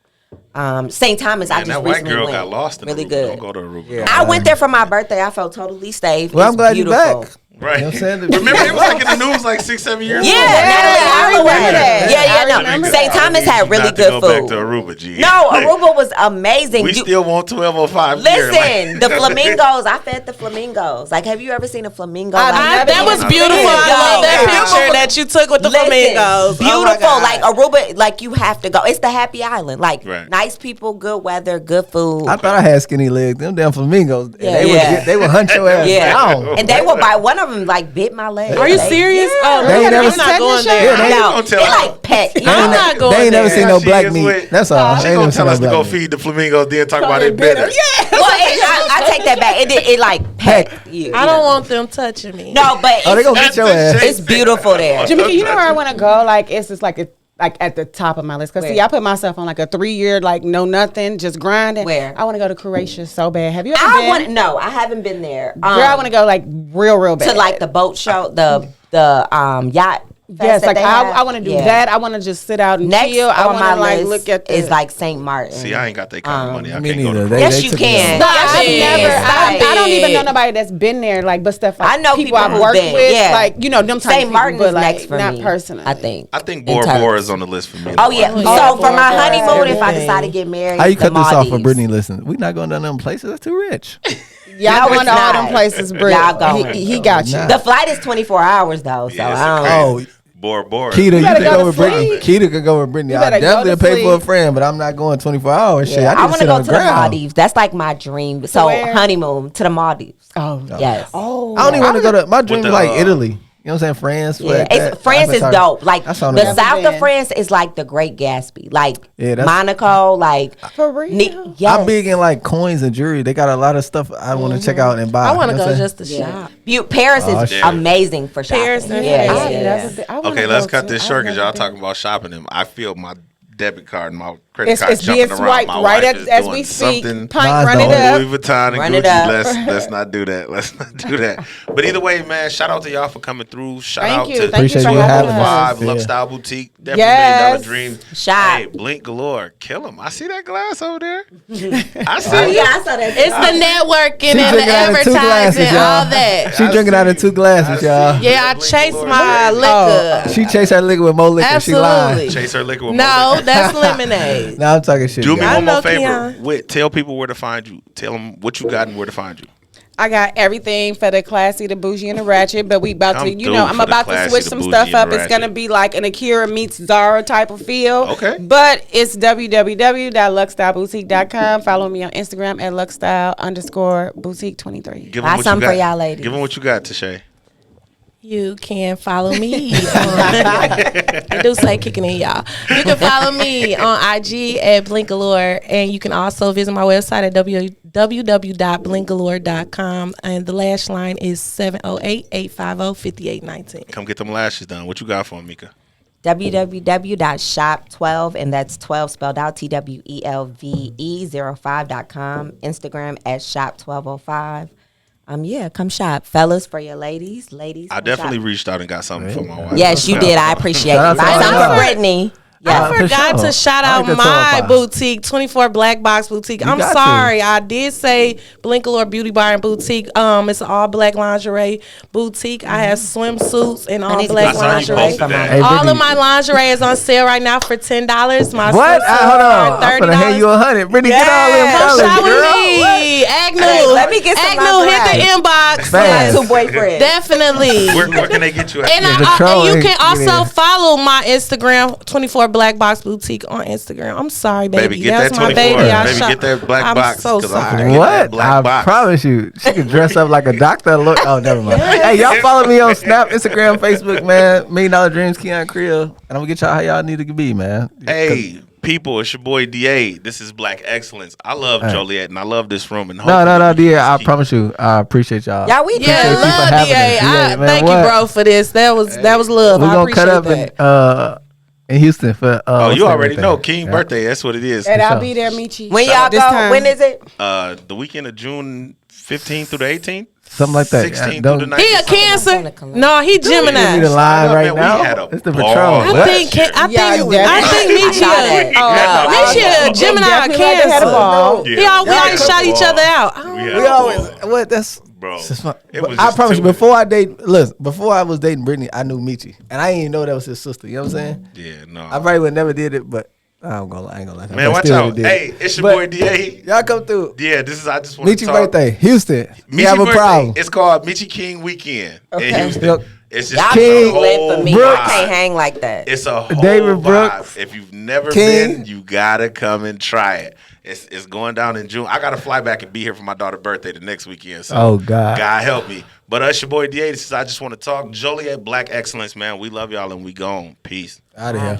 St. Thomas, I Man, just that white recently girl went. got lost in really Aruba. good. Don't go to Aruba. Yeah. I went there for my birthday. I felt totally safe. Well, It's I'm glad beautiful. you're back. Right. You know what I'm saying? Remember, it was like in the news like 6-7 years Yeah, ago. Natalie I Holloway. remember that. Yeah, no. St. Thomas had really Not to good go food. back to Aruba, G. No, Aruba was amazing. We still want 1205 here. Listen, the flamingos. I fed the flamingos. Like, have you ever seen a flamingo? That was beautiful. Yo, I love that yeah. picture that you took with the Listen, flamingos. beautiful. Oh my God. Like Aruba, like you have to go. It's the happy island. Like Right. nice people, good weather, good food. I thought I had skinny legs. Them damn flamingos. Yeah. They Yeah. would they would hunt your ass Yeah, down. and they were by one of them like bit my leg. Are you They- serious? Oh, They ain't never I'm not going Yeah, there. they- No, gonna they tell like pet. You I'm know? not going They ain't never there. seen no She black is meat. with- That's all. She They ain't gonna never seen tell no us to black go meat. feed the flamingos, then talk about it better. Well, I take that back. It like pecked you. I don't want them touching me. No, but Oh, they it's, gonna get your ass. it's beautiful there. Jamaica, you know where I want to go? Like it's just like like at the top of my list. Cause see, Where? I put myself on like a 3-year like no nothing, just grinding. Where? I want to go to Croatia so bad. Have you ever I been? want no. I haven't been there. Girl, I want to go like real bad. to like the boat show, the yacht. fest Yes, that like they I have. want to do Yeah. that. I want to just sit out and Next chill. I on want my to like list look at the. is like St. Martin. See, I ain't got that kind of money. I Me can't go neither. to They- Yes, they you took me can. on. No, Yes, I've you never. can. I don't even know nobody that's been there. Like, but stuff like I know people I've who've worked been, with. yeah. Like you know them type St. of Martin people, is but like next for not me. personally. I think. I think In Bora terms. Bora is on the list for me. Oh yeah. Oh, So yeah, for my Bora Bora, honeymoon, if I everything. decide to get married, How you the cut this off for Maldives. Brittany? Listen, we not going down them places. That's too rich. Y'all No, going it's to all not. them places, Brit. Y'all going. He got you. Nah. The flight is 24 hours though, so Yeah, it's I don't. crazy. Oh, Board. Keita, you better could go go to with Brittany. sleep. Keita could go with Brittany. You I better go definitely to pay for a sleep. friend, but I'm not going 24 hours. Shit, Yeah, I I need want to to sit go on to the the ground. Maldives. That's like my dream. So where? honeymoon to the Maldives. Oh, Yes. oh. I don't even want to go to. My dream the, is like Italy. You know what I'm saying? France. Yeah, like it's, that. France is Avatar. dope. Like That's on the the- south Never of been. France is like the Great Gatsby. Like Yeah, that's- Monaco. Like For real? yes. I'm big in like coins and jewelry. They got a lot of stuff I want to check out and buy. I want to You know go what I'm just to Yeah. shop. Paris Oh, is shit. amazing for shopping. Paris and yeah, France. yeah, I've yeah. Okay, let's cut this short because y'all talking about shopping. And I feel my debit card and my credit It's, card it's jumping being around. swiped My right wife as, is as doing we speak. something. Pint, Mine's run it the up. Louis Vuitton and Run it Gucci. up. Let's not do that. Let's not do that. But either way, man, shout out to y'all for coming through. Shout Thank out you. to Thank Appreciate you for you having having us. us. Love Yeah. Style Boutique. Definitely Yes. $1 dream. Shop. Hey, Blink Galore. Kill him. I see that glass over there. I see Oh, it. yeah, I saw that. It's the networking She and the drinking out of two glasses, advertising, y'all. all that. She drinking out of 2 glasses, y'all. Yeah, I Blink chase Galore. my liquor. She chased her liquor with more liquor. She lying. Absolutely. Chase her liquor with No, more that's lemonade. Now I'm talking shit. Do me y'all. I one more know, favor. Keon. Wait, tell people where to find you. Tell them what you got and where to find you. I got everything for the classy, the bougie, and the ratchet. But we about Come to, you through know, I'm for the about to classy, switch the some bougie, stuff and the up. It's gonna ratchet. be like an Akira meets Zara type of feel. Okay. But it's www.luxstyleboutique.com. Follow me on Instagram at luxstyle_boutique23. Give 'em Buy what something you got. for y'all ladies. Give them what you got, Tashay. You can follow me. I do say kicking in, y'all. You can follow me on IG at Blink Galore, and you can also visit my website at www.blinkgalore.com. And the lash line is 708-850-5819. Come get them lashes done. What you got for 'em, Mika? www.shop12 and that's 12 spelled out TWELVE05.com. Instagram at shop1205. Yeah, come shop, fellas, for your ladies. Ladies, I come definitely shop. reached out and got something for my wife. Yes, you did. I appreciate it. Shout out to Buy all something y'all. for Brittany. I Yeah. for forgot sure. to shout I out like that my 12 boutique, 24 Black Box Boutique. I'm got to. sorry, I did say Blink Galore Beauty Bar and Boutique. It's an all black lingerie boutique. I have swimsuits and all need to black get I saw you lingerie. posted from that. Hey, All Brittany, of my lingerie is on sale right now for $10. My What? swimsuits Hold on. are I'm gonna hand you $30. $100. Brittany, get all them Yes. Come dollars, shop with girl. me. Agnew. Hey, let me get some Agnew, hit lingerie. the inbox. Fast. Two boyfriends. Definitely. Where can they get you at? And, Yeah, the and troll you ain't can get also in. follow my Instagram, 24 Black Box Boutique on Instagram. I'm sorry, baby. Baby, get That's that my 24. baby. I Baby, shop- get that black I'm box, so 'cause I'm sorry. Get that What? black I box. promise you, she could dress up like a doctor. Look, oh, never mind. Hey, y'all follow me on Snap, Instagram, Facebook, man. $1 Million Dreams, Keon Creel, and I'm gonna get y'all how y'all need to be, man. Hey, people, it's your boy DA. This is Black Excellence. I love Hey. Joliet and I love this room. And No, hopefully we dear. can I keep- promise you, I appreciate y'all. Y'all, we Yeah, Appreciate you for love having DA. us. Yeah, man, Thank what? you, bro, for this. That was love. We're I gonna appreciate cut up that. in Houston for. Oh, what's you that already birthday? know. King Yeah. birthday. That's what it is. And I'll sure. be there, Michi. When y'all This go, time. when is it? The weekend of June 15th through the 18th. Something like that. 16th Don't- through the He 19th. a Cancer? No, he Give me the Gemini. line right Man, we now. had a It's the ball. patrol. I Last think year. I Yeah, think definitely. Nietzsche. I saw that. Nietzsche, Gemini, Definitely like to have a Cancer. ball. Yeah. We always shout each other out. I don't We know. had We a always ball. what that's Bro, it's just fun. it But was I just promise you, too- before I was dating Brittany, I knew Michi, and I didn't even know that was his sister. You know what I'm saying? Yeah, no. I probably would never did it, but I ain't gonna lie. I Man, probably watch still out. would've did Hey, it. it's your But boy DA. Y'all come through. Yeah, this is. I just want to Michi talk. birthday, Houston. We Michi have a birthday. problem. It's called Michi King Weekend in Okay. Houston. Yep. It's Y'all just King a whole lit for me. Brooks. I can't hang like that. It's a whole David vibe. Brooks. If you've never King. been, you gotta come and try it. It's going down in June. I gotta fly back and be here for my daughter's birthday the next weekend. So Oh, God. God help me. But it's your boy DA. This is I just want to talk. Joliet Black Excellence, man. We love y'all and we gone. Peace. Out of here.